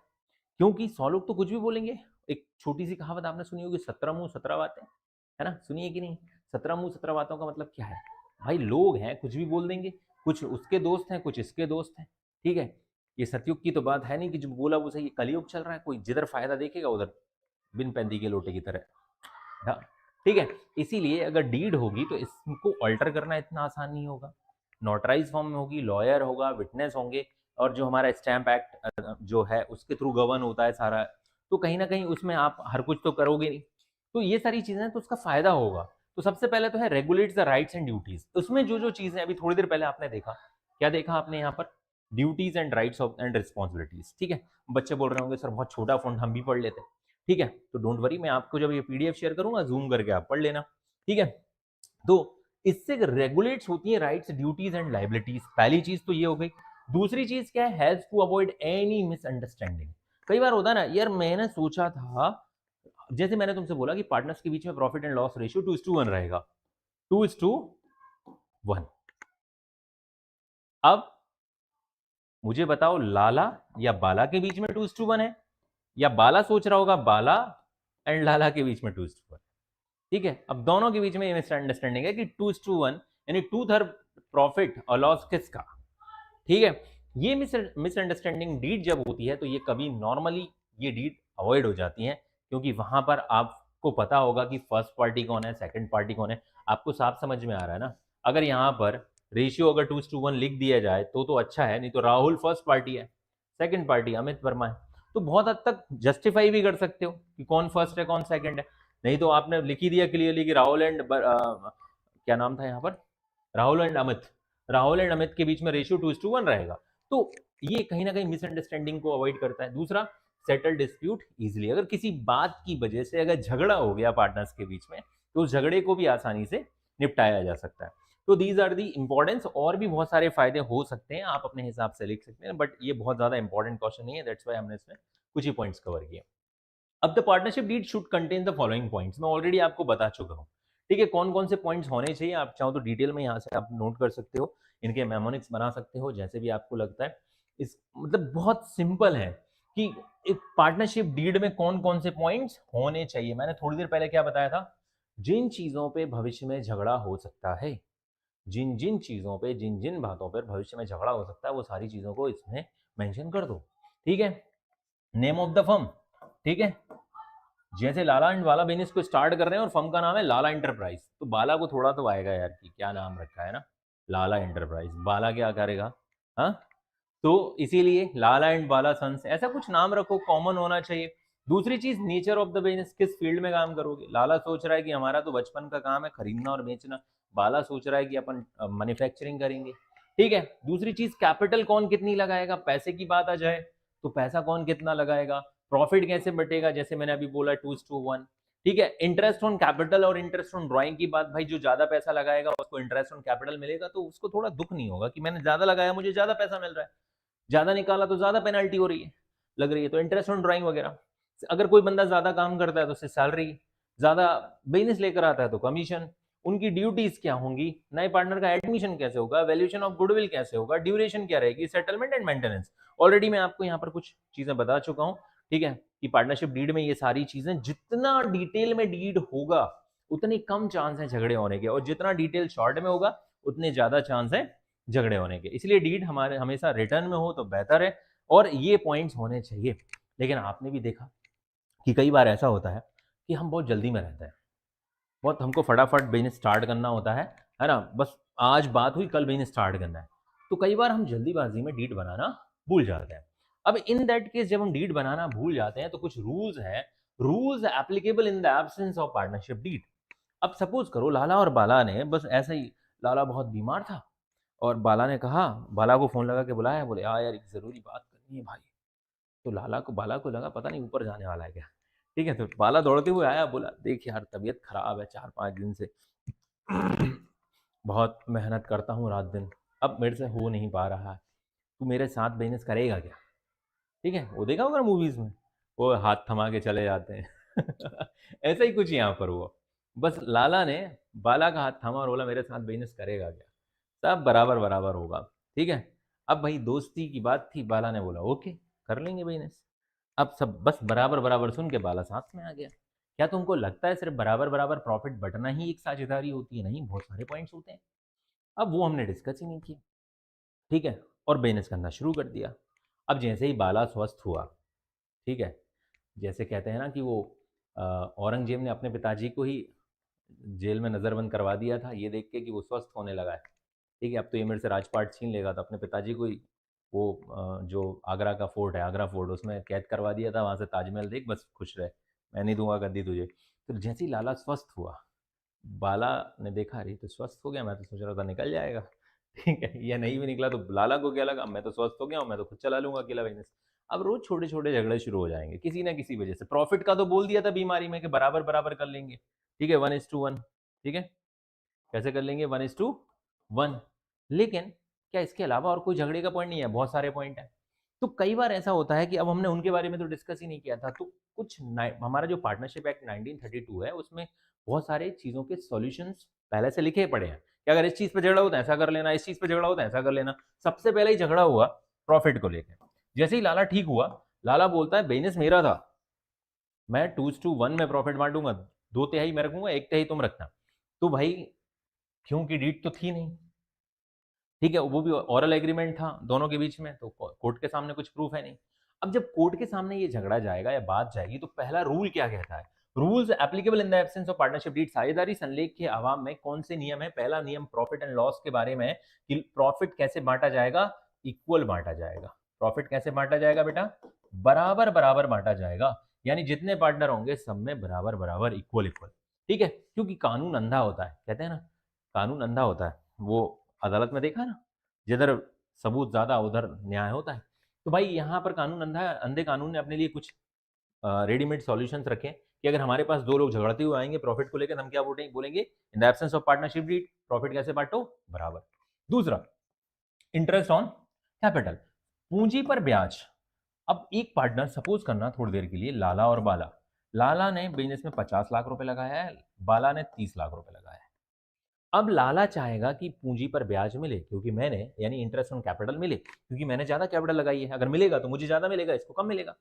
क्योंकि 100 लोग तो कुछ भी बोलेंगे, एक छोटी सी कहावत आपने सुनी होगी, 17 मुंह 17 बातें, है ना, सुनिए कि नहीं, 17 मुंह 17 बातों का मतलब क्या है भाई, लोग हैं कुछ भी बोल देंगे, कुछ उसके दोस्त हैं कुछ इसके दोस्त हैं, ठीक है, ये सतयुग की तो बात है नहीं कि जो बोला वो सही, कलयुग चल रहा है, कोई जिधर फायदा देखेगा उधर बिन पैंदी के लोटे की तरह, हाँ, ठीक है, इसीलिए अगर डीड होगी तो इसको अल्टर करना इतना आसान नहीं होगा, नोटराइज फॉर्म में होगी, लॉयर होगा, विटनेस होंगे, और जो हमारा स्टैंप एक्ट जो है उसके थ्रू गवर्न होता है सारा, तो कहीं ना कहीं उसमें आप हर कुछ तो करोगे नहीं, तो ये सारी चीजें तो उसका फायदा होगा। तो सबसे पहले तो है regulates the rights and duties, उसमें जो जो चीजें अभी थोड़ी देर पहले आपने देखा, क्या देखा आपने यहाँ पर, duties and rights of and responsibilities, ठीक है, बच्चे बोल रहे होंगे सर बहुत छोटा फॉन्ट हम भी पढ़ लेते, ठीक है, तो डोंट वरी, मैं आपको जब ये पीडीएफ शेयर करूंगा जूम करके आप पढ़ लेना, ठीक है। तो इससे रेगुलेट्स होती है राइट्स ड्यूटीज एंड लाइबिलिटीज, पहली चीज तो ये हो गई दूसरी चीज क्या है, helps to avoid any misunderstanding. कई बार होता है ना यार, मैंने सोचा था, जैसे मैंने तुमसे बोला कि पार्टनर्स के बीच में प्रॉफिट एंड लॉस रेशियो 2:1 रहेगा, 2:1। अब मुझे बताओ, लाला या बाला के बीच में 2:1 है, या बाला सोच रहा होगा बाला एंड लाला के बीच में 2:1। ठीक है, अब दोनों के बीच में मिसअंडरस्टैंडिंग है कि 2:1, यानी 2/3 प्रॉफिट और लॉस किसका। ठीक है, ये मिसअंडरस्टैंडिंग डीड जब होती है तो ये कभी नॉर्मली ये डीड अवॉइड हो जाती है, क्योंकि वहां पर आपको पता होगा कि फर्स्ट पार्टी कौन है, सेकंड पार्टी कौन है, आपको साफ समझ में आ रहा है ना। अगर यहाँ पर रेशियो अगर 2:1 लिख दिया जाए तो अच्छा है, नहीं तो राहुल फर्स्ट पार्टी है, सेकंड पार्टी अमित वर्मा है, तो बहुत हद तक जस्टिफाई भी कर सकते हो कि कौन फर्स्ट है कौन सेकंड है। नहीं तो आपने लिख ही दिया क्लियरली कि राहुल एंड क्या नाम था यहाँ पर, राहुल एंड अमित, राहुल एंड अमित के बीच में रेशियो 2:1 रहेगा। तो ये कहीं ना कहीं मिसअंडरस्टैंडिंग को अवॉइड करता है। दूसरा, सेटल डिस्प्यूट इजिली। अगर किसी बात की वजह से अगर झगड़ा हो गया पार्टनर्स के बीच में, तो उस झगड़े को भी आसानी से निपटाया जा सकता है। तो दीज आर दी इंपॉर्टेंस। और भी बहुत सारे फायदे हो सकते हैं, आप अपने हिसाब से लिख सकते हैं, बट ये बहुत ज्यादा इंपॉर्टेंट क्वेश्चन नहीं है, दैट्स वाई हमने इसमें कुछ ही पॉइंट्स कवर किए। अब the partnership deed should contain the following points, मैं ऑलरेडी आपको बता चुका हूँ। ठीक है, कौन कौन से पॉइंट्स होने चाहिए, आप चाहो तो डिटेल में यहाँ से आप नोट कर सकते हो, इनके मेमोनिक्स बना सकते हो, जैसे भी आपको लगता है। इस मतलब बहुत सिंपल है कि एक पार्टनरशिप डीड में कौन कौन से पॉइंट्स होने चाहिए। मैंने थोड़ी देर पहले क्या बताया था, जिन चीजों पे भविष्य में झगड़ा हो सकता है, जिन जिन चीजों पे, जिन जिन बातों पर भविष्य में झगड़ा हो सकता है, वो सारी चीजों को इसमें मेंशन कर दो। ठीक है, नेम ऑफ द फर्म। ठीक है, जैसे लाला एंड बाला बिजनेस को स्टार्ट कर रहे हैं और फर्म का नाम है लाला एंटरप्राइज, तो बाला को थोड़ा तो आएगा यार कि क्या नाम रखा है ना, लाला एंटरप्राइज, बाला क्या करेगा, हाँ। तो इसीलिए लाला एंड बाला सन्स, ऐसा कुछ नाम रखो, कॉमन होना चाहिए। दूसरी चीज, नेचर ऑफ द बिजनेस, किस फील्ड में काम करोगे। लाला सोच रहा है कि हमारा तो बचपन का काम है खरीदना और बेचना, बाला सोच रहा है कि अपन मैन्युफैक्चरिंग करेंगे। ठीक है, दूसरी चीज, कैपिटल कौन कितनी लगाएगा, पैसे की बात आ जाए तो पैसा कौन कितना लगाएगा, प्रॉफिट कैसे बटेगा, जैसे मैंने अभी बोला 2:1। ठीक है, इंटरेस्ट ऑन कैपिटल और इंटरेस्ट ऑन ड्राइंग की बात, भाई जो ज्यादा पैसा लगाएगा उसको इंटरेस्ट ऑन कैपिटल मिलेगा, तो उसको थोड़ा दुख नहीं होगा कि मैंने ज्यादा लगाया मुझे ज्यादा पैसा मिल रहा है, ज्यादा निकाला तो ज्यादा पेनल्टी हो रही है, लग रही है, तो इंटरेस्ट ऑन ड्राइंग वगैरह। अगर कोई बंदा ज्यादा काम करता है तो उससे सैलरी, ज्यादा बिजनेस लेकर आता है तो कमीशन, उनकी ड्यूटीज क्या होंगी, नए पार्टनर का एडमिशन कैसे होगा, वैल्यूएशन ऑफ गुडविल कैसे होगा, ड्यूरेशन क्या रहेगी, सेटलमेंट एंड मेंटेनेंस। ऑलरेडी मैं आपको यहाँ पर कुछ चीजें बता चुका हूँ। ठीक है, कि पार्टनरशिप डीड में ये सारी चीजें, जितना डिटेल में डीड होगा उतनी कम चांस है झगड़े होने के, और जितना डिटेल शॉर्ट में होगा उतने ज्यादा चांस है झगड़े होने के। इसलिए डीड हमारे हमेशा रिटर्न में हो तो बेहतर है, और ये पॉइंट्स होने चाहिए। लेकिन आपने भी देखा कि कई बार ऐसा होता है कि हम बहुत जल्दी में रहते हैं, बहुत हमको फटाफट बिजनेस स्टार्ट करना होता है ना, बस आज बात हुई कल बिजनेस स्टार्ट करना है, तो कई बार हम जल्दीबाजी में डीड बनाना भूल जाते हैं। अब इन दैट केस जब हम डीड बनाना भूल जाते हैं तो कुछ रूल्स हैं, rules applicable in the absence of partnership deed. अब सपोज करो लाला और बाला ने बस ऐसे ही, लाला बहुत बीमार था और बाला ने कहा, बाला को फोन लगा के बुलाया, बोले हाँ यार एक जरूरी बात करनी है भाई। तो बाला को लगा पता नहीं ऊपर जाने वाला है क्या। ठीक है, तो बाला दौड़ते हुए आया, बोला देख यार तबीयत खराब है 4-5 दिन से, बहुत मेहनत करता हूँ रात दिन, अब मेरे से हो नहीं पा रहा है, तू मेरे साथ बिजनेस करेगा क्या। ठीक है, वो देखा होगा मूवीज में, वो हाथ थमा के चले जाते हैं। ऐसा ही कुछ यहाँ पर हुआ, बस लाला ने बाला का हाथ थामा और बोला मेरे साथ बिजनेस करेगा क्या, सब बराबर बराबर होगा। ठीक है, अब भाई दोस्ती की बात थी, बाला ने बोला ओके कर लेंगे बिजनेस। अब सब बस बराबर बराबर सुन के बाला साथ में आ गया। क्या तुमको लगता है सिर्फ बराबर बराबर प्रॉफिट बटना ही एक साझेदारी होती है, नहीं, बहुत सारे पॉइंट्स होते हैं। अब वो हमने डिस्कस ही नहीं किया। ठीक है, और बिजनेस करना शुरू कर दिया। अब जैसे ही बाला स्वस्थ हुआ, ठीक है, जैसे कहते हैं ना कि वो औरंगजेब ने अपने पिताजी को ही जेल में नज़रबंद करवा दिया था ये देख के कि वो स्वस्थ होने लगा है। ठीक है, अब तो ये मेरे से राजपाट छीन लेगा, तो अपने पिताजी को ही वो जो आगरा का फोर्ट है, आगरा फोर्ट, उसमें कैद करवा दिया था, वहाँ से ताजमहल देख बस खुश रहे, मैं नहीं दूंगा गद्दी तुझे। तो जैसे ही लाला स्वस्थ हुआ, बाला ने देखा अरे तो स्वस्थ हो गया, मैं तो सोच रहा था निकल जाएगा। ठीक है, ये नहीं भी निकला तो लाला को क्या लगा, मैं तो स्वस्थ हो गया हूँ, मैं तो खुद चला लूंगा अकेला बिजनेस। अब रोज छोटे छोटे झगड़े शुरू हो जाएंगे किसी ना किसी वजह से। प्रॉफिट का तो बोल दिया था बीमारी में कि बराबर बराबर कर लेंगे। ठीक है, 1:1। ठीक है, कैसे कर लेंगे 1:1। लेकिन क्या इसके अलावा और कोई झगड़े का पॉइंट नहीं है? बहुत सारे पॉइंट हैं। तो कई बार ऐसा होता है कि अब हमने उनके बारे में तो डिस्कस ही नहीं किया था, तो कुछ हमारा जो पार्टनरशिप एक्ट 1932 है उसमें बहुत सारे चीज़ों के सॉल्यूशंस पहले से लिखे पड़े हैं कि अगर इस चीज़ पे झगड़ा होता है ऐसा कर लेना, इस चीज़ पे झगड़ा होता है ऐसा कर लेना। सबसे पहले ही झगड़ा हुआ प्रॉफिट को लेकर। जैसे ही लाला ठीक हुआ, लाला बोलता है बिजनेस मेरा था, मैं 2:1 में प्रॉफिट बांटूंगा, 2/3 मैं रखूंगा, 1/3 तुम रखना। तो भाई क्योंकि डीड तो थी नहीं, ठीक है, वो भी ओरल एग्रीमेंट था दोनों के बीच में, तो कोर्ट के सामने कुछ प्रूफ है नहीं। अब जब कोर्ट के सामने ये झगड़ा जाएगा या बात जाएगी, तो पहला रूल क्या कहता है? Rules applicable in the absence of partnership deed. साझेदारी संलेख के अभाव में कौन से नियम है? पहला नियम प्रॉफिट एंड लॉस के बारे में है कि प्रॉफिट कैसे बांटा जाएगा? इक्वल बांटा जाएगा। प्रॉफिट कैसे बांटा जाएगा बेटा? बराबर बराबर बांटा जाएगा, यानी जितने पार्टनर होंगे सब में बराबर बराबर इक्वल इक्वल। ठीक है, क्योंकि कानून अंधा होता है, कहते हैं ना कानून अंधा होता है। वो अदालत में देखा ना, जिधर सबूत ज्यादा उधर न्याय होता है। तो भाई यहाँ पर कानून अंधा है, अंधे कानून ने अपने लिए कुछ रेडीमेड सॉल्यूशंस रखे कि अगर हमारे पास दो लोग झगड़ते हुए आएंगे प्रॉफिट को लेकर, हम क्या बोलेंगे? In the absence of partnership deed profit कैसे बांटो? बराबर। दूसरा, इंटरेस्ट ऑन कैपिटल, पूंजी पर ब्याज। अब एक पार्टनर, सपोज करना थोड़ी देर के लिए लाला और बाला, लाला ने बिजनेस में 50 लाख रुपए लगाया है, बाला ने 30 लाख रुपए लगाया है। अब लाला चाहेगा कि पूंजी पर ब्याज मिले, क्योंकि मैंने, यानी इंटरेस्ट ऑन कैपिटल मिले, क्योंकि मैंने ज्यादा कैपिटल लगाई है, अगर मिलेगा तो मुझे ज्यादा मिलेगा, इसको कम मिलेगा।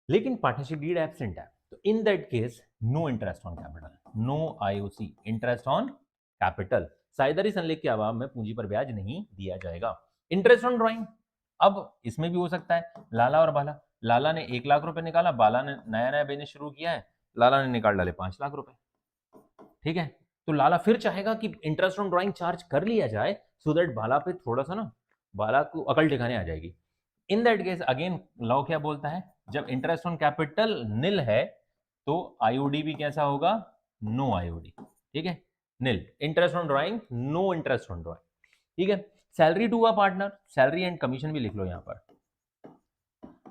लेकिन पार्टनरशिप डीड एब्सेंट है, तो in that case no interest on capital, no IOC, interest on capital. साझेदारी संलेख के अभाव में पूंजी पर ब्याज नहीं दिया जाएगा। इंटरेस्ट ऑन ड्राइंग, अब इसमें भी हो सकता है लाला और बाला, लाला ने 1 लाख रुपए निकाला, बाला ने नया नया बिजनेस शुरू किया है, लाला ने निकाल डाले 5 लाख रुपए। ठीक है, तो लाला फिर चाहेगा कि इंटरेस्ट ऑन ड्राइंग चार्ज कर लिया जाए, सो दैट बाला पे थोड़ा सा ना, बाला को अकल ठिकाने आ जाएगी। इन दैट केस अगेन लॉ क्या बोलता है? जब इंटरेस्ट ऑन कैपिटल निल है तो आईओडी भी कैसा होगा? No IOD. ठीक है, nil. Interest on drawing, no interest on drawing. ठीक है, salary to a partner, salary and commission भी लिख लो यहां पर।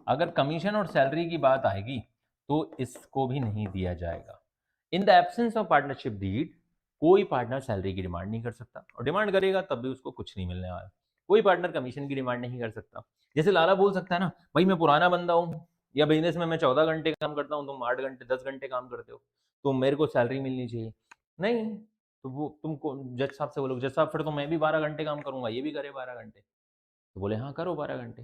अगर कमीशन और सैलरी की बात आएगी तो इसको भी नहीं दिया जाएगा। In the absence of partnership deed कोई पार्टनर सैलरी की डिमांड नहीं कर सकता, और डिमांड करेगा तब भी उसको कुछ नहीं मिलने वाला। कोई पार्टनर कमीशन की डिमांड नहीं कर सकता। जैसे लाला बोल सकता है ना, भाई मैं पुराना बंदा हूँ, या बिजनेस में मैं 14 घंटे काम करता हूँ, तुम 8 घंटे 10 घंटे काम करते हो, तो मेरे को सैलरी मिलनी चाहिए। नहीं, तो वो तुमको जज साहब से बोलो, जज साहब फिर तो मैं भी 12 घंटे काम करूंगा, ये भी करे 12 घंटे। तो बोले हाँ करो 12 घंटे।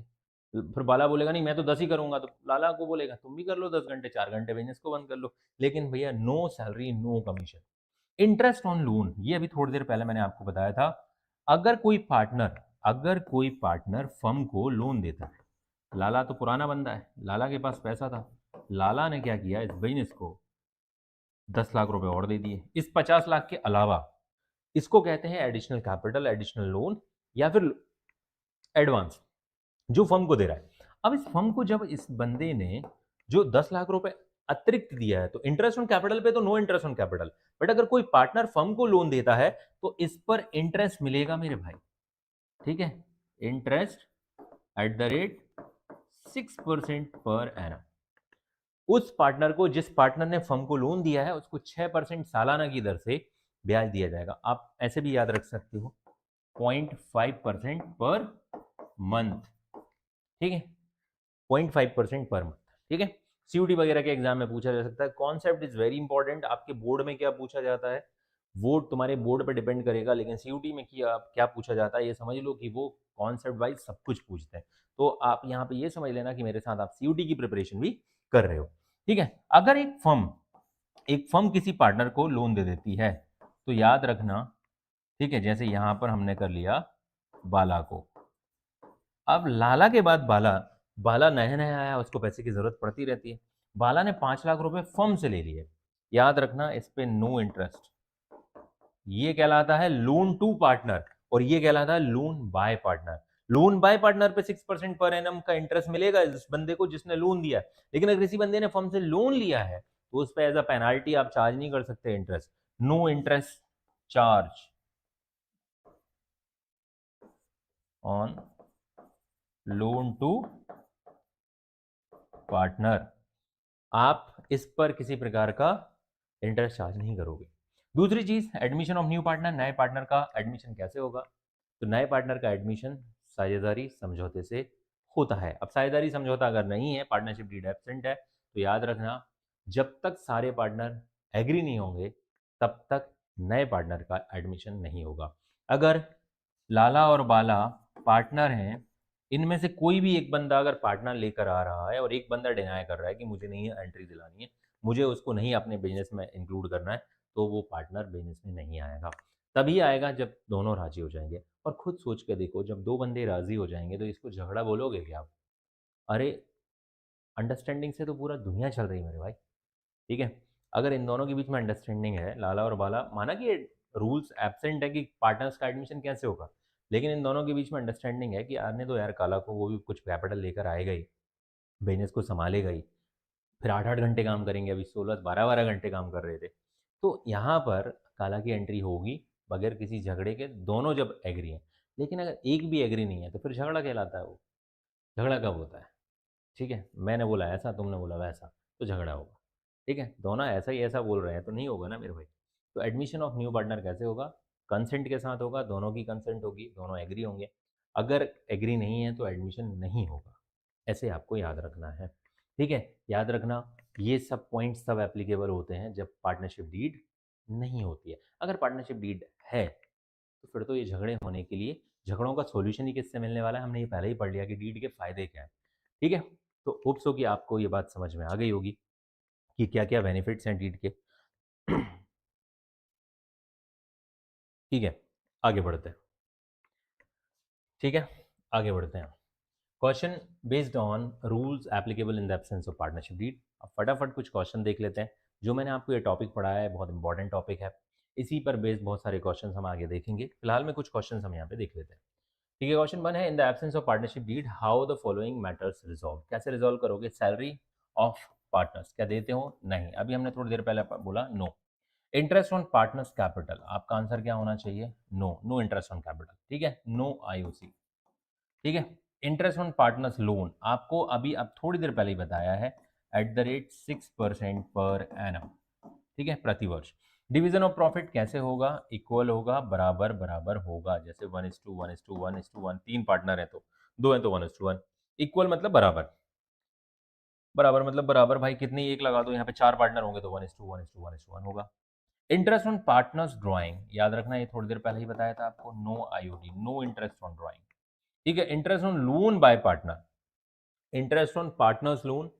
फिर बाला बोलेगा नहीं मैं तो 10 ही करूंगा, तो लाला को बोलेगा तुम भी कर लो 10 घंटे, 4 घंटे बिजनेस को बंद कर लो। लेकिन भैया no salary no commission. Interest on loan, ये अभी थोड़ी देर पहले मैंने आपको बताया था। अगर कोई पार्टनर फर्म को लोन देता है, लाला तो पुराना बंदा है, लाला के पास पैसा था, लाला ने क्या किया, इस बिजनेस को 10 लाख रुपए और दे दिए इस 50 लाख के अलावा। इसको कहते हैं एडिशनल कैपिटल, एडिशनल लोन, या फिर एडवांस, जो फर्म को दे रहा है। अब इस फर्म को जब इस बंदे ने जो 10 लाख रुपए अतिरिक्त दिया है, तो इंटरेस्ट ऑन कैपिटल पे तो no interest on capital, but अगर कोई पार्टनर फर्म को लोन देता है तो इस पर इंटरेस्ट मिलेगा मेरे भाई। ठीक है, interest eight the rate 6% per annum. उस पार्टनर को, जिस पार्टनर ने फर्म को लोन दिया है, उसको 6% सालाना की दर से ब्याज दिया जाएगा। आप ऐसे भी याद रख सकते हो, 0.5% पर मंथ। ठीक है, 0.5% पर मंथ। ठीक है, सीयूटी वगैरह के एग्जाम में पूछा जा सकता है। कॉन्सेप्ट इज वेरी इंपॉर्टेंट, आपके बोर्ड में क्या पूछा जाता है वो तुम्हारे बोर्ड पर डिपेंड करेगा, लेकिन सीयूटी में क्या पूछा जाता है ये समझ लो कि वो कॉन्सेप्ट वाइज सब कुछ पूछते हैं। तो आप यहाँ पे ये समझ लेना कि मेरे साथ आप सीयूटी की प्रिपरेशन भी कर रहे हो। ठीक है, अगर एक फर्म किसी पार्टनर को लोन दे देती है, तो याद रखना, ठीक है, जैसे यहां पर हमने कर लिया बाला को। अब लाला के बाद बाला, बाला नया नया आया, उसको पैसे की जरूरत पड़ती रहती है। बाला ने 5 लाख रुपए फर्म से ले लिए, याद रखना इस पे नो इंटरेस्ट। ये कहलाता है लोन टू पार्टनर, और ये कहलाता है loan by partner. Loan by partner पे 6% पर एनम का इंटरेस्ट मिलेगा इस बंदे को जिसने लोन दिया। लेकिन अगर किसी बंदे ने फर्म से लोन लिया है तो उस पर एज अ पेनाल्टी आप चार्ज नहीं कर सकते interest. No interest charge on loan to partner, आप इस पर किसी प्रकार का इंटरेस्ट चार्ज नहीं करोगे। दूसरी चीज, एडमिशन ऑफ न्यू पार्टनर, नए पार्टनर का एडमिशन कैसे होगा? तो नए पार्टनर का एडमिशन साझेदारी समझौते से होता है। अब साझेदारी समझौता अगर नहीं है, पार्टनरशिप डीड एब्सेंट है, तो याद रखना जब तक सारे पार्टनर एग्री नहीं होंगे तब तक नए पार्टनर का एडमिशन नहीं होगा। अगर लाला और बाला पार्टनर हैं, इनमें से कोई भी एक बंदा अगर पार्टनर लेकर आ रहा है और एक बंदा डिनाई कर रहा है कि मुझे नहीं एंट्री दिलानी है, मुझे उसको नहीं अपने बिजनेस में इंक्लूड करना है, तो वो पार्टनर बिजनेस में नहीं आएगा। तभी आएगा जब दोनों राजी हो जाएंगे। और खुद सोच के देखो, जब दो बंदे राजी हो जाएंगे तो इसको झगड़ा बोलोगे क्या आप? अरे, अंडरस्टैंडिंग से तो पूरा दुनिया चल रही है मेरे भाई। ठीक है, अगर इन दोनों के बीच में अंडरस्टैंडिंग है, लाला और बाला, माना कि रूल्स एब्सेंट है कि पार्टनर्स का एडमिशन कैसे होगा, लेकिन इन दोनों के बीच में अंडरस्टैंडिंग है कि आने दो यार काला को, वो भी कुछ कैपिटल लेकर आएगा ही, बिजनेस को संभालेगा ही, फिर 8-8 घंटे काम करेंगे, अभी 16-12-12 घंटे काम कर रहे थे। तो यहाँ पर काला की एंट्री होगी बगैर किसी झगड़े के, दोनों जब एग्री हैं। लेकिन अगर एक भी एग्री नहीं है तो फिर झगड़ा कहलाता है वो। झगड़ा कब होता है? ठीक है, मैंने बोला ऐसा, तुमने बोला वैसा, तो झगड़ा होगा। ठीक है, दोनों ऐसा ही ऐसा बोल रहे हैं तो नहीं होगा ना मेरे भाई। तो एडमिशन ऑफ न्यू पार्टनर कैसे होगा? कंसेंट के साथ होगा, दोनों की कंसेंट होगी, दोनों एग्री होंगे। अगर एग्री नहीं है तो एडमिशन नहीं होगा। ऐसे आपको याद रखना है। ठीक है, याद रखना ये सब पॉइंट्स तब एप्लीकेबल होते हैं जब पार्टनरशिप डीड नहीं होती है। अगर पार्टनरशिप डीड है तो फिर तो ये झगड़े होने के लिए, झगड़ों का सॉल्यूशन ही किससे मिलने वाला है, हमने ये पहले ही पढ़ लिया कि डीड के फायदे क्या हैं। ठीक है, तो होप्स हो कि आपको ये बात समझ में आ गई होगी कि क्या क्या बेनिफिट्स हैं डीड के। ठीक है, आगे बढ़ते हैं। ठीक है, आगे बढ़ते हैं। Question based on rules applicable in the absence of partnership deed. अब फटाफट कुछ क्वेश्चन देख लेते हैं। जो मैंने आपको ये टॉपिक पढ़ाया है बहुत इंपॉर्टेंट टॉपिक है, इसी पर बेस्ड बहुत सारे क्वेश्चन हम आगे देखेंगे। फिलहाल में कुछ क्वेश्चन हम यहाँ पे देख लेते हैं। ठीक है, क्वेश्चन 1 है, in the absence of partnership deed how the following matters resolve. कैसे रिजॉल्व करोगे? सैलरी ऑफ पार्टनर्स क्या देते हो? नहीं, अभी हमने थोड़ी देर पहले बोला no. Interest on partners capital, आपका आंसर क्या होना चाहिए? No, no interest on capital. ठीक है, नो आईओसी। ठीक है, इंटरेस्ट ऑन पार्टनर्स लोन, आपको अभी अब थोड़ी देर पहले ही बताया है, eight the rate 6% per annum. ठीक है, प्रतिवर्ष। डिवीजन ऑफ प्रॉफिट कैसे होगा? इक्वल होगा, बराबर बराबर होगा। जैसे 1:1:1:1:1, 3 पार्टनर है तो 2 है तो 1:1। इक्वल मतलब बराबर, बराबर मतलब बराबर भाई, कितनी एक लगा दो, यहाँ पे 4 पार्टनर होंगे तो 1:1:1:1 होगा। इंटरेस्ट ऑन पार्टनर्स ड्रॉइंग, याद रखना ये थोड़ी देर पहले ही बताया था आपको, no IOD, no interest on drawing. ठीक है, interest on loan by partner, interest on partners loan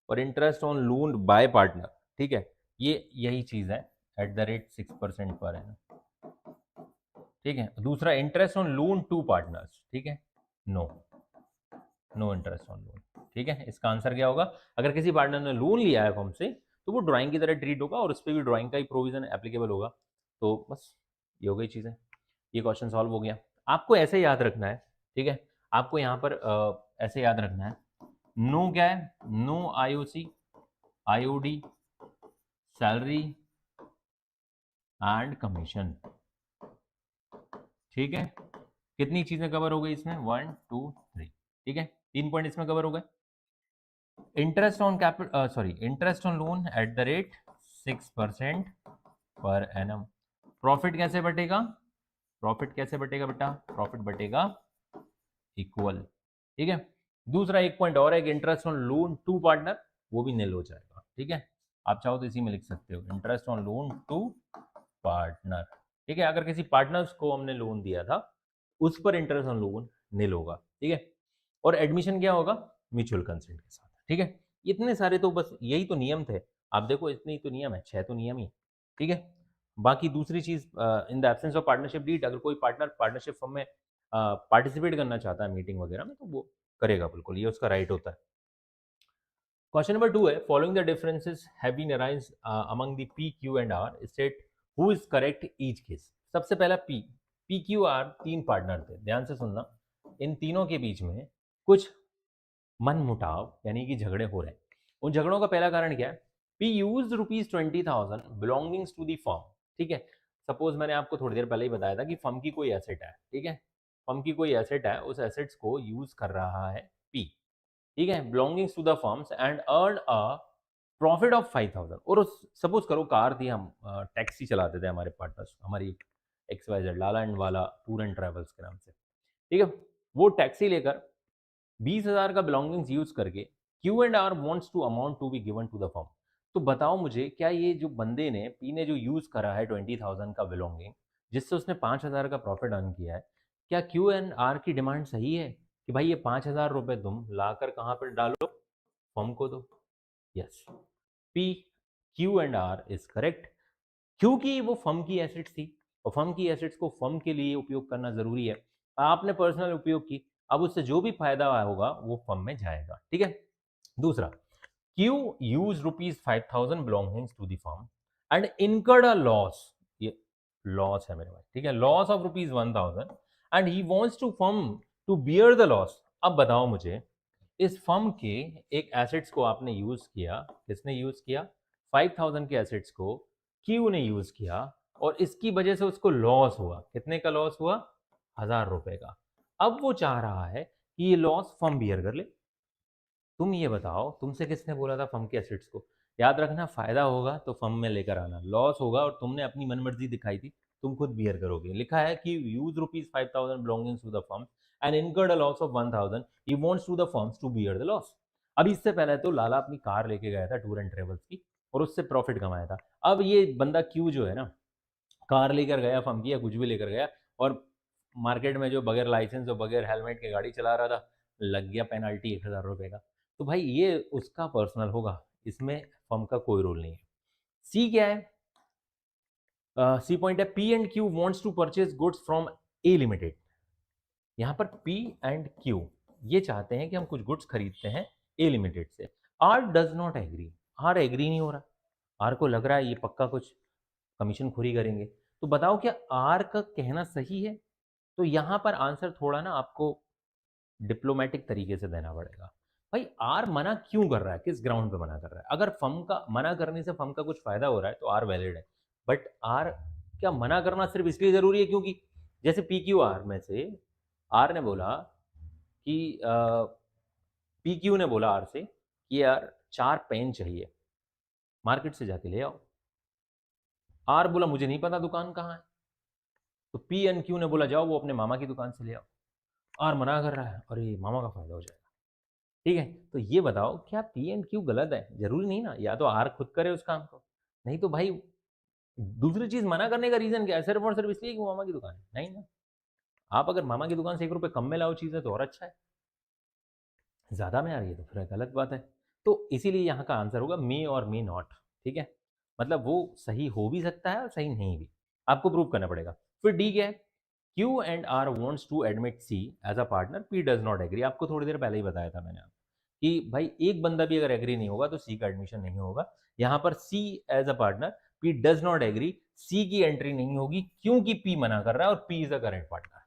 और interest on loan by partner. ठीक है, ये यही चीज है, एट द रेट 6% पर है। ठीक है, दूसरा interest on loan to partners. ठीक है, no, no interest on loan. ठीक है, इसका आंसर क्या होगा? अगर किसी पार्टनर ने लोन लिया है हमसे तो वो ड्राइंग की तरह ट्रीट होगा और उस पर भी ड्राइंग का ही प्रोविजन एप्लीकेबल होगा। तो बस ये हो गई चीज़ें, ये क्वेश्चन सॉल्व हो गया। आपको ऐसे याद रखना है। ठीक है, आपको यहाँ पर ऐसे याद रखना है, नो क्या है? No IOC, IOD, salary and commission. ठीक है, कितनी चीजें कवर हो गई इसमें? 1 2 3। ठीक है, 3 पॉइंट इसमें कवर हो गए। Interest on capital, sorry, interest on loan at the rate 6% per annum. Profit कैसे बटेगा? प्रॉफिट कैसे बटेगा बेटा? प्रॉफिट बटेगा इक्वल। ठीक है, दूसरा एक पॉइंट और है कि interest on loan to partner, वो भी निल हो जाएगा। ठीक है, आप चाहो तो इसी में लिख सकते हो, interest on loan to partner. ठीक है, अगर किसी पार्टनर्स को हमने लोन दिया था उस पर इंटरेस्ट ऑन लोन निल होगा। ठीक है, और एडमिशन क्या होगा? म्यूचुअल कंसेंट के साथ। ठीक है, इतने सारे तो बस यही तो नियम थे। आप देखो इतने ही तो नियम है, 6 तो नियम ही। ठीक है, बाकी दूसरी चीज, in the absence of partnership deed, अगर कोई पार्टनर पार्टनरशिप फर्म में पार्टिसिपेट करना चाहता है मीटिंग वगैरह में तो वो करेगा, बिल्कुल ये उसका राइट होता है। क्वेश्चन नंबर 2 है, following the differences have been arise among the P Q and R, state who is correct each case. सबसे पहला P, P Q R 3 partner थे, ध्यान से सुनना। इन तीनों के बीच में कुछ मन मुटाव यानी कि झगड़े हो रहे हैं। उन झगड़ों का पहला कारण क्या है? P use ₹20,000 belongings to the firm. ठीक है, सपोज मैंने आपको थोड़ी देर पहले ही बताया था कि फर्म की कोई एसेट है। ठीक है, फर्म की कोई एसेट है, उस एसेट्स को यूज कर रहा है पी। ठीक है, belongings to the firms and earn a profit of 5,000। और सपोज करो कार थी, हम टैक्सी चलाते थे, हमारे पार्टनर्स, हमारी XYZ लाला एंड वाला टूर एंड ट्रेवल्स के नाम से, ठीक है। वो टैक्सी लेकर 20,000 का बिलोंगिंग्स यूज करके Q&R wants to amount to be given to the firm. तो बताओ मुझे, क्या ये जो बंदे ने पी ने जो यूज करा है 20,000 का बिलोंगिंग, जिससे उसने 5,000 का प्रॉफिट अर्न किया है, क्या Q&R की डिमांड सही है कि भाई ये 5,000 रुपए तुम लाकर कहाँ पर डालो, फर्म को दो? Yes, P Q&R is correct, क्योंकि वो फर्म की एसेट्स थी और फर्म की एसेट्स को फर्म के लिए उपयोग करना जरूरी है। आपने पर्सनल उपयोग की, अब उससे जो भी फायदा होगा वो फर्म में जाएगा, ठीक है। दूसरा, Q use ₹5,000 belongings to the firm and incurred a loss, ये लॉस है मेरे भाई, ठीक है, loss of ₹1,000 and he wants to firm to bear the loss. अब बताओ मुझे, इस फर्म के एक एसेट्स को आपने यूज किया, किसने यूज किया? 5,000 के एसेट्स को क्यू ने यूज किया और इसकी वजह से उसको लॉस हुआ। कितने का लॉस हुआ? 1,000 रुपए का। अब वो चाह रहा है कि ये लॉस फर्म बियर कर ले। तुम ये बताओ, तुमसे किसने बोला था फर्म के एसेट्स को? याद रखना, फायदा होगा तो फर्म में लेकर आना, लॉस होगा और तुमने अपनी मनमर्जी दिखाई थी, तुम खुद बियर करोगे। लिखा है कि use ₹5,000 belongings to the firm and incurred a loss of 1,000, he wants to the firms to bear the loss. अब इससे पहले तो लाला अपनी कार लेके गया था टूर एंड ट्रेवल्स की और उससे प्रॉफिट कमाया था। अब ये बंदा क्यू जो है ना, कार लेकर गया फर्म की या कुछ भी लेकर गया और मार्केट में जो बगैर लाइसेंस और बगैर हेलमेट के गाड़ी चला रहा था, लग गया पेनल्टी 1,000 रुपए का। तो भाई ये उसका पर्सनल होगा, इसमें फर्म का कोई रोल नहीं है। सी क्या है? सी पॉइंट है, P and Q wants to purchase goods from A limited. यहाँ पर पी एंड क्यू ये चाहते हैं कि हम कुछ गुड्स खरीदते हैं ए लिमिटेड से। R does not agree, R agree नहीं हो रहा, आर को लग रहा है ये पक्का कुछ कमीशन खोरी करेंगे। तो बताओ क्या आर का कहना सही है? तो यहाँ पर आंसर थोड़ा ना आपको डिप्लोमेटिक तरीके से देना पड़ेगा। भाई आर मना क्यों कर रहा है, किस ग्राउंड पे मना कर रहा है? अगर फर्म का मना करने से फर्म का कुछ फायदा हो रहा है तो आर वैलिड है। बट आर क्या मना करना सिर्फ इसलिए जरूरी है क्योंकि, जैसे पी क्यू आर में से आर ने बोला कि पी क्यू ने बोला आर से कि यार 4 पेन चाहिए, मार्केट से जाके ले आओ। आर बोला मुझे नहीं पता दुकान कहाँ है। तो पी एन क्यू ने बोला जाओ वो अपने मामा की दुकान से ले आओ। आर मना कर रहा है, अरे मामा का फायदा हो जाएगा, ठीक है। तो ये बताओ क्या पी एंड क्यू गलत है? जरूरी नहीं ना, या तो आर खुद करे उस काम को, नहीं तो भाई दूसरी चीज मना करने का रीजन क्या है? सिर्फ और सिर्फ इसलिए कि वो मामा की दुकान है? नहीं ना, आप अगर मामा की दुकान से 1 रुपए कम में लाओ चीजें तो और अच्छा है, ज्यादा में आ रही है तो फिर गलत बात है। तो इसीलिए यहाँ का आंसर होगा मे और मे नॉट, ठीक है। मतलब वो सही हो भी सकता है और सही नहीं भी, आपको प्रूव करना पड़ेगा। फिर डी क्या है? Q and R wants to admit C as a partner, P does not agree. आपको थोड़ी देर पहले ही बताया था मैंने आपको कि भाई एक बंदा भी अगर एग्री नहीं होगा तो सी का एडमिशन नहीं होगा। यहाँ पर C as a partner, P does not agree, C की एंट्री नहीं होगी क्योंकि पी मना कर रहा है और P is a current partner,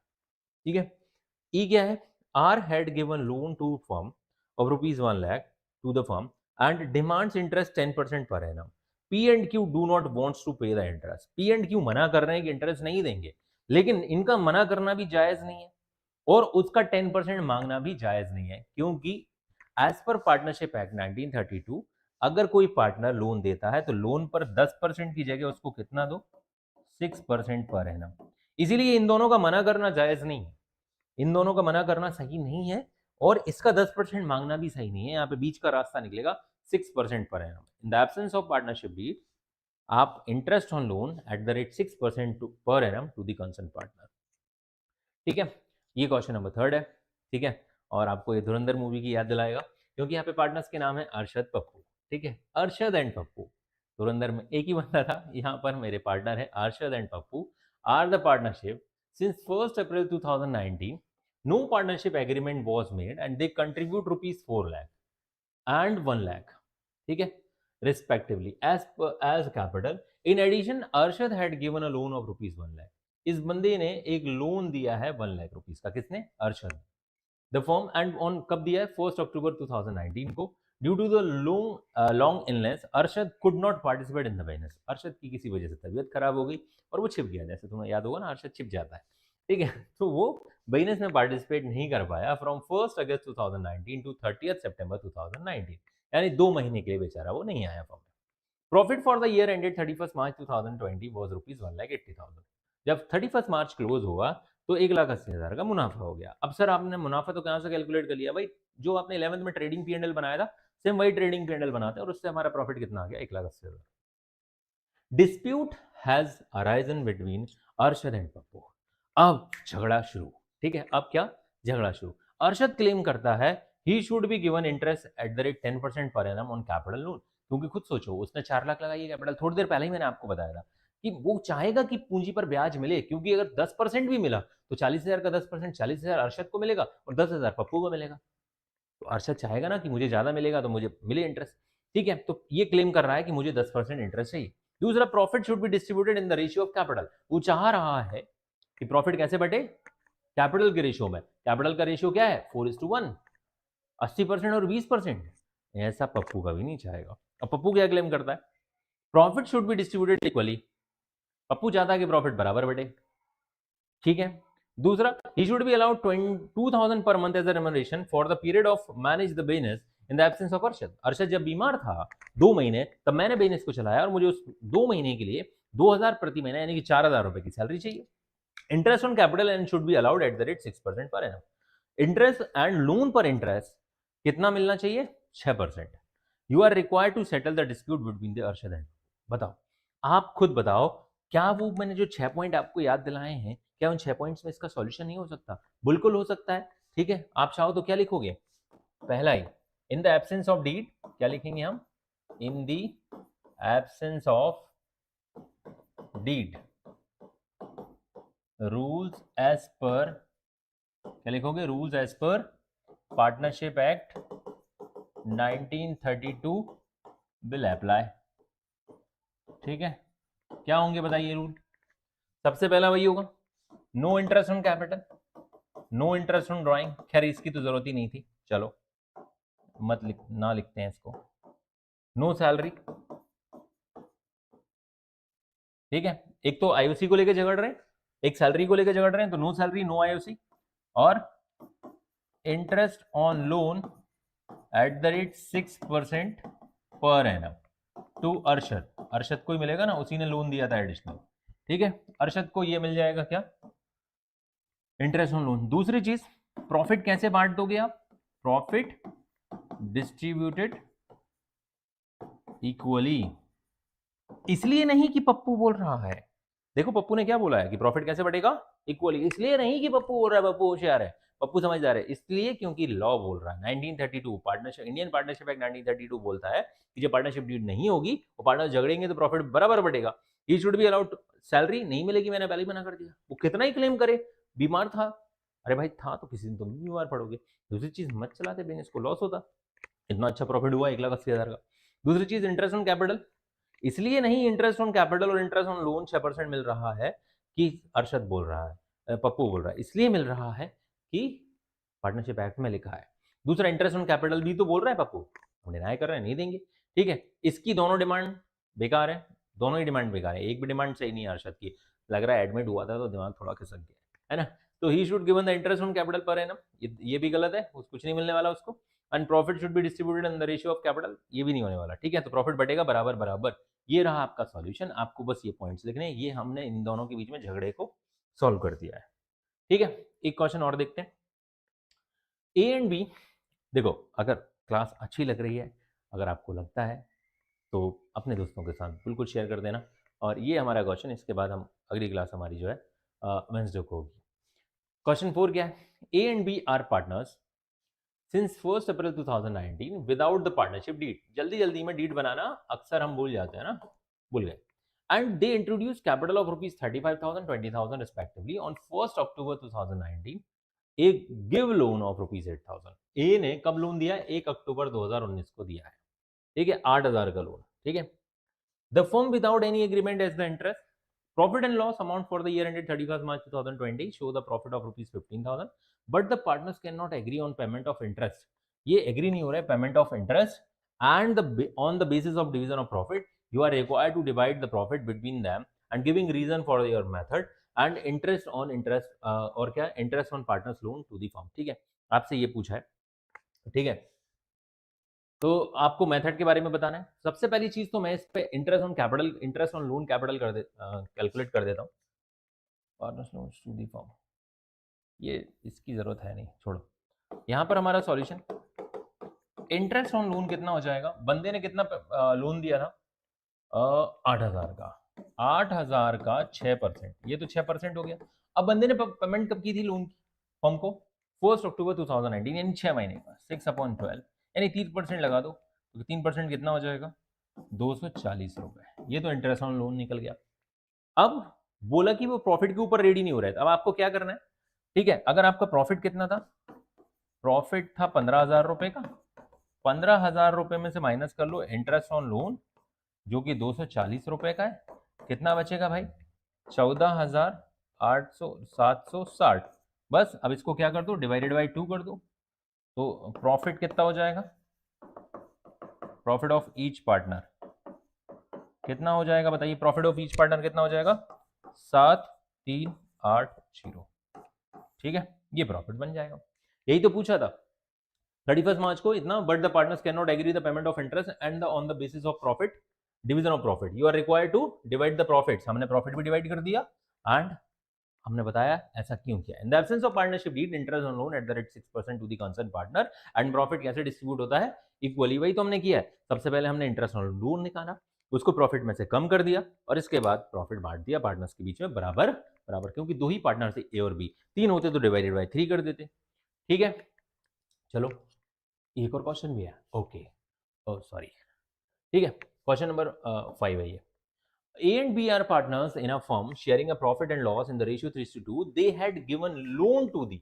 ठीक है। ई क्या है? R had given loan to firm of ₹1 lakh to the firm and demands interest 10% per annum. P and Q do not wants to pay the interest. P and Q मना कर रहे हैं कि इंटरेस्ट नहीं देंगे, लेकिन इनका मना करना भी जायज नहीं है और उसका 10% मांगना भी जायज नहीं है, क्योंकि एज पर पार्टनरशिप एक्ट 1932 अगर कोई पार्टनर लोन देता है तो लोन पर 10% की जगह उसको कितना दो? 6% पर एनम। इसीलिए इन दोनों का मना करना जायज नहीं है, इन दोनों का मना करना सही नहीं है और इसका 10% मांगना भी सही नहीं है। यहाँ पे बीच का रास्ता निकलेगा 6% per annum. In the absence of partnership deed, आप interest on loan at the rate 6% per annum to the concern partner, ठीक है। ये क्वेश्चन नंबर 3 है, ठीक है। और आपको ये धुरंधर मूवी की याद दिलाएगा क्योंकि यहाँ पे पार्टनर्स के नाम है अरशद पप्पू, ठीक है, अरशद एंड पप्पू। धुरंधर में एक ही बंदा था, यहाँ पर मेरे पार्टनर है Arshad and Pappu are the partnership since 1st April 2019। No partnership agreement was made and they contribute ₹4 lakh and 1 lakh, ठीक है, respectively as capital. In addition, Arshad had given a loan of ₹1 lakh. इस बंदे ने एक लोन दिया है 1 लाख रुपीस का, किसने? Arshad. The firm and on कब दिया है? 1st October 2019 को। Due to the long illness Arshad could not participate in the business. Arshad की किसी वजह से तबीयत खराब हो गई और वो छिप गया, जैसे तुम्हें याद होगा ना अरशद छिप जाता है, ठीक है। तो वो बिजनेस में पार्टिसिपेट नहीं कर पाया from 1st August 2019 to 30th September 2019, यानी 2 महीने के लिए बेचारा वो नहीं आया फर्म में। Profit for the year ended 31st March 2020 was ₹1,80,000। जब 31 मार्च क्लोज हुआ तो 1,80,000 का मुनाफा हो गया। अब सर आपने मुनाफा तो कहाँ से कैलकुलेट कर लिया? भाई जो आपने 11th में ट्रेडिंग पी&एल बनाया था, सेम वही ट्रेडिंग पी&एल बनाते हैं और उससे हमारा प्रॉफिट कितना आ गया? 1,80,000। Dispute has arisen between Arshad and Pappu. अब झगड़ा शुरू। ठीक है, अब क्या? झगड़ा शुरू। अरशद क्लेम करता है he should be given interest eight the rate 10% per annum on capital loan. क्योंकि खुद सोचो, उसने 4 लाख लगाई है कैपिटल, थोड़ी देर पहले ही मैंने आपको बताया था कि वो चाहेगा कि पूंजी पर ब्याज मिले, क्योंकि अगर 10% भी मिला तो 40,000 का 10%, 40,000 अरशद को मिलेगा और 10,000 पप्पू को मिलेगा। तो अरशद चाहेगा ना कि मुझे ज्यादा मिलेगा तो मुझे मिले इंटरेस्ट। ठीक है, तो ये क्लेम कर रहा है कि मुझे 10% इंटरेस्ट चाहिए। दूसरा, profit should be distributed in the ratio of capital. वो चाह रहा है कि प्रॉफिट कैसे बटे? कैपिटल के रेशियो में। कैपिटल का रेशियो क्या है? 4:1, 80% और 20%। ऐसा पप्पू का भी नहीं चाहेगा। अब पप्पू क्या क्लेम करता है? Profit should be distributed equally. Pappu चाहता है कि प्रॉफिट बराबर बटे। ठीक है। दूसरा, he should be allowed 2,000 per month as a remuneration for the period of manage the business in the absence of Arshad। Arshad जब बीमार था 2 महीने, तब मैंने बिजनेस को चलाया और मुझे उस 2 महीने के लिए 2,000 प्रति महीना यानी कि 4,000 रुपए की सैलरी चाहिए। Interest on capital and should be allowed at the rate 6% per annum. Interest and loan पर इंटरेस्ट कितना मिलना चाहिए? 6%। You are required to settle the dispute between the Arshad and. बताओ, आप खुद बताओ, क्या वो मैंने जो 6 पॉइंट आपको याद दिलाए हैं, क्या उन 6 पॉइंट्स में इसका सॉल्यूशन नहीं हो सकता? बिल्कुल हो सकता है। ठीक है, आप चाहो तो क्या लिखोगे? पहला ही, in the absence of deed, क्या लिखेंगे हम? In the absence of deed, rules as per, क्या लिखोगे? Rules as per partnership act 1932 will apply. ठीक है, क्या होंगे बताइए रूल? सबसे पहला वही होगा, no interest on capital, no interest on drawing. खैर इसकी तो जरूरत ही नहीं थी, चलो मत ना लिखते हैं इसको। No salary. ठीक है, एक तो आईओसी को लेकर झगड़ रहे हैं, एक सैलरी को लेकर झगड़ रहे हैं, तो नो सैलरी, नो आईओसी। और interest on loan at the rate 6% per annum to Arshad. Arshad को ही मिलेगा ना, उसी ने लोन दिया था एडिशनल। ठीक है, अरशद को ये मिल जाएगा क्या? Interest on loan. दूसरी चीज, प्रॉफिट कैसे बांट दोगे आप? Profit distributed equally. इसलिए नहीं कि पप्पू बोल रहा है, देखो पप्पू ने क्या बोला है कि प्रॉफिट कैसे बढ़ेगा? इक्वली। इसलिए नहीं कि पप्पू बोल रहा है, पप्पू होशियार है, पप्पू समझदार है, इसलिए क्योंकि लॉ बोल रहा है 1932 पार्टनरशिप, इंडियन पार्टनरशिप एक्ट 1932 बोलता है कि जब पार्टनरशिप डीड नहीं होगी, वो पार्टनर झगड़ेंगे तो प्रॉफिट बराबर बढ़ेगा। He should be allowed, salary नहीं मिलेगी, मैंने पहले ही मना कर दिया। वो कितना ही क्लेम करे, बीमार था। अरे भाई था तो किसी दिन तुम भी बीमार पड़ोगे। दूसरी चीज, मत चलाते बिजनेस को, लॉस होता। इतना अच्छा प्रॉफिट हुआ 1,80,000 का। दूसरी चीज, इंटरेस्ट ऑन कैपिटल। इसलिए नहीं इंटरेस्ट ऑन कैपिटल और इंटरेस्ट ऑन लोन 6% मिल रहा है कि अरशद बोल रहा है, पप्पू बोल रहा है, इसलिए मिल रहा है कि पार्टनरशिप एक्ट में लिखा है। दूसरा, इंटरेस्ट ऑन कैपिटल भी तो बोल रहा है पप्पू, हम डिनाई कर रहे हैं, नहीं देंगे। ठीक है, इसकी दोनों डिमांड बेकार है, दोनों ही डिमांड बेकार है, एक भी डिमांड सही नहीं है अरशद की। लग रहा है एडमिट हुआ था तो दिमाग थोड़ा खिसक गया है ना। तो he should given the interest on capital per annum, ये भी गलत है, कुछ नहीं मिलने वाला उसको। And profit should be distributed in the ratio of capital, ये भी नहीं होने वाला। ठीक है, तो प्रॉफिट बढ़ेगा बराबर बराबर। ये रहा आपका सॉल्यूशन, आपको बस ये पॉइंट्स लिखने हैं, ये हमने इन दोनों के बीच में झगड़े को सॉल्व कर दिया है। ठीक है, एक क्वेश्चन और देखते हैं। ए एंड बी, देखो अगर क्लास अच्छी लग रही है, अगर आपको लगता है तो अपने दोस्तों के साथ बिल्कुल शेयर कर देना। और ये हमारा क्वेश्चन, इसके बाद हम अगली क्लास हमारी जो है वेंसडे को होगी। क्वेश्चन 4 क्या है? A and B are partners since 1 April 2019 without the partnership deed. जल्दी जल्दी में डीड बनाना अक्सर हम भूल जाते हैं ना, भूल गए। And they introduce capital of rupees 35,000 20,000 respectively on 1 October 2019। A give loan of rupees 8,000। ए ने कब लोन दिया? 1 अक्टूबर 2019 को दिया है। ठीक है, 8,000 का लोन। ठीक है, the firm without any agreement as the interest. Profit and loss amount for the year ended 31st March 2020 show the profit of rupees 15,000, but the partners cannot agree on payment of interest। ये agree नहीं हो रहा है payment of interest, and on the basis of division of profit you are required to divide the profit between them and giving reason for your method and interest on interest और क्या interest on partners loan to the firm। ठीक है, आपसे ये पूछा है। ठीक है, तो आपको मेथड के बारे में बताना है। सबसे पहली चीज तो मैं इस पे interest on capital, interest on loan capital calculate कर देता हूँ। Partners loan to the firm, ये इसकी ज़रूरत है नहीं, छोड़ो। यहाँ पर हमारा सॉल्यूशन, इंटरेस्ट ऑन लोन कितना हो जाएगा, बंदे ने कितना लोन दिया था, 8,000 का, 8,000 का 6%, ये तो 6% हो गया। अब बंदे ने पेमेंट कब की थी लोन की फर्म को, 1 अक्टूबर 2019, यानी 6 महीने का, 6/12, यानी 3% लगा दो, तो 3% कितना हो जाएगा, 240 रुपए। ये तो इंटरेस्ट ऑन लोन निकल गया। अब बोला कि वो प्रॉफिट के ऊपर रेडी नहीं हो रहा है, अब आपको क्या करना है, ठीक है, अगर आपका प्रॉफिट कितना था, प्रॉफिट था 15,000 रुपए का, 15,000 रुपए में से माइनस कर लो इंटरेस्ट ऑन लोन जो कि 240 रुपए का है, कितना बचेगा भाई, 14,800 बस अब इसको क्या कर दो, डिवाइडेड बाई 2 कर दो, तो प्रॉफिट कितना हो जाएगा, प्रॉफिट ऑफ ईच पार्टनर कितना हो जाएगा बताइए, प्रॉफिट ऑफ ईच पार्टनर कितना हो जाएगा, 7,380, ठीक है, ये प्रॉफिट बन जाएगा। यही तो पूछा था 31 मार्च को इतना, but the partners can not agree the payment of interest and on the basis of profit, division of profit, you are required to divide the profits, हमने प्रॉफिट भी डिवाइड कर दिया एंड हमने बताया ऐसा क्यों किया। In the absence of partnership deed, interest on loan at the rate 6% to the concern partner and profit कैसे डिस्ट्रीब्यूट होता है, इक्वली, वही तो हमने किया है। सबसे पहले हमने इंटरेस्ट ऑन लोन निकाला, उसको प्रॉफिट में से कम कर दिया और इसके बाद प्रॉफिट बांट दिया पार्टनर्स के बीच में बराबर बराबर, क्योंकि दो ही पार्टनर थे ए और बी, 3 होते तो डिवाइडेड बाई 3 कर देते, ठीक है। चलो एक और क्वेश्चन भी है, ओके, ओ सॉरी, ठीक है, क्वेश्चन नंबर 5 है ये। A and B are partners in a firm sharing a profit and loss in the ratio 3:2. They had given loan to the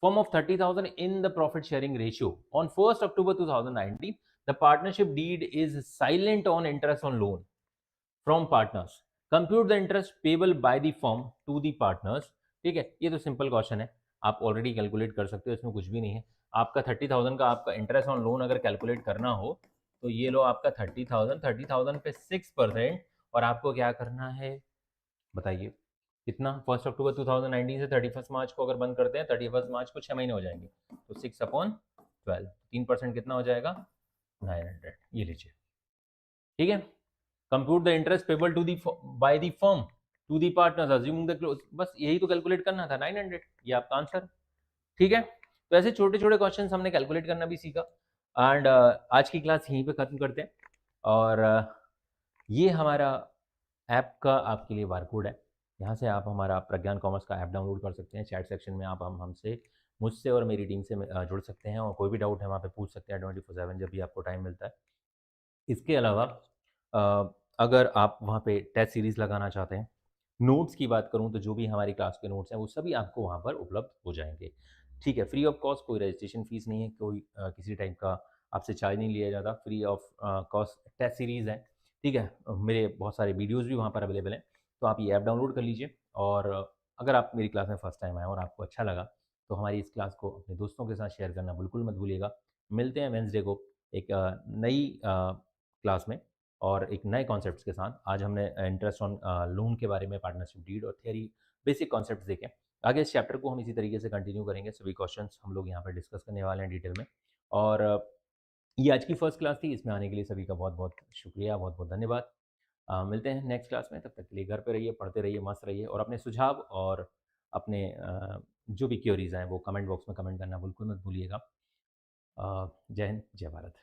firm of 30,000 in the profit sharing ratio. On 1st October 2019, the partnership deed is silent on interest on loan from partners. Compute the interest payable by the firm to the partners. ठीक है, ये तो सिंपल क्वेश्चन है, आप ऑलरेडी कैलकुलेट कर सकते हो, इसमें कुछ भी नहीं है। आपका 30,000 का आपका इंटरेस्ट ऑन लोन अगर कैलकुलेट करना हो तो ये लो आपका 30,000 पे 6%, और आपको क्या करना है बताइए, कितना, 1 अक्टूबर 2019 से 31 मार्च को अगर बंद करते हैं, 31 मार्च को 6 महीने हो जाएंगे, तो 6/12, 3% कितना हो जाएगा, 900, ये लीजिए, ठीक है। Compute the interest payable to the by the firm to the partners assuming the close, बस यही तो कैलकुलेट करना था, 900, ये आपका आंसर, ठीक है। तो ऐसे छोटे छोटे क्वेश्चन हमने कैलकुलेट करना भी सीखा एंड आज की क्लास यहीं पे खत्म करते हैं। और ये हमारा ऐप का आपके लिए बारकोड है, यहाँ से आप हमारा प्रज्ञान कॉमर्स का ऐप डाउनलोड कर सकते हैं। चैट सेक्शन में आप हमसे, मुझसे और मेरी टीम से जुड़ सकते हैं और कोई भी डाउट है वहाँ पे पूछ सकते हैं 24/7 जब भी आपको टाइम मिलता है। इसके अलावा अगर आप वहाँ पे टेस्ट सीरीज़ लगाना चाहते हैं, नोट्स की बात करूँ तो जो भी हमारी क्लास के नोट्स हैं वो सभी आपको वहाँ पर उपलब्ध हो जाएंगे, ठीक है, फ्री ऑफ कॉस्ट, कोई रजिस्ट्रेशन फीस नहीं है, कोई किसी टाइप का आपसे चार्ज नहीं लिया जाता, free of cost test series है, ठीक है। मेरे बहुत सारे वीडियोज़ भी वहाँ पर अवेलेबल हैं, तो आप ये ऐप डाउनलोड कर लीजिए। और अगर आप मेरी क्लास में फर्स्ट टाइम आए और आपको अच्छा लगा तो हमारी इस क्लास को अपने दोस्तों के साथ शेयर करना बिल्कुल मत भूलिएगा। मिलते हैं वेंसडे को एक नई क्लास में और एक नए कॉन्सेप्ट्स के साथ। आज हमने इंटरेस्ट ऑन लोन के बारे में, पार्टनरशिप डीड और थियरी, बेसिक कॉन्सेप्ट्स देखे। आगे इस चैप्टर को हम इसी तरीके से कंटिन्यू करेंगे, सभी क्वेश्चंस हम लोग यहाँ पर डिस्कस करने वाले हैं डिटेल में। और ये आज की फर्स्ट क्लास थी, इसमें आने के लिए सभी का बहुत बहुत शुक्रिया, बहुत बहुत धन्यवाद। मिलते हैं नेक्स्ट क्लास में, तब तक के लिए घर पे रहिए, पढ़ते रहिए, मस्त रहिए और अपने सुझाव और अपने जो भी क्योरीज हैं वो कमेंट बॉक्स में कमेंट करना बिल्कुल मत भूलिएगा। जय हिंद, जय भारत।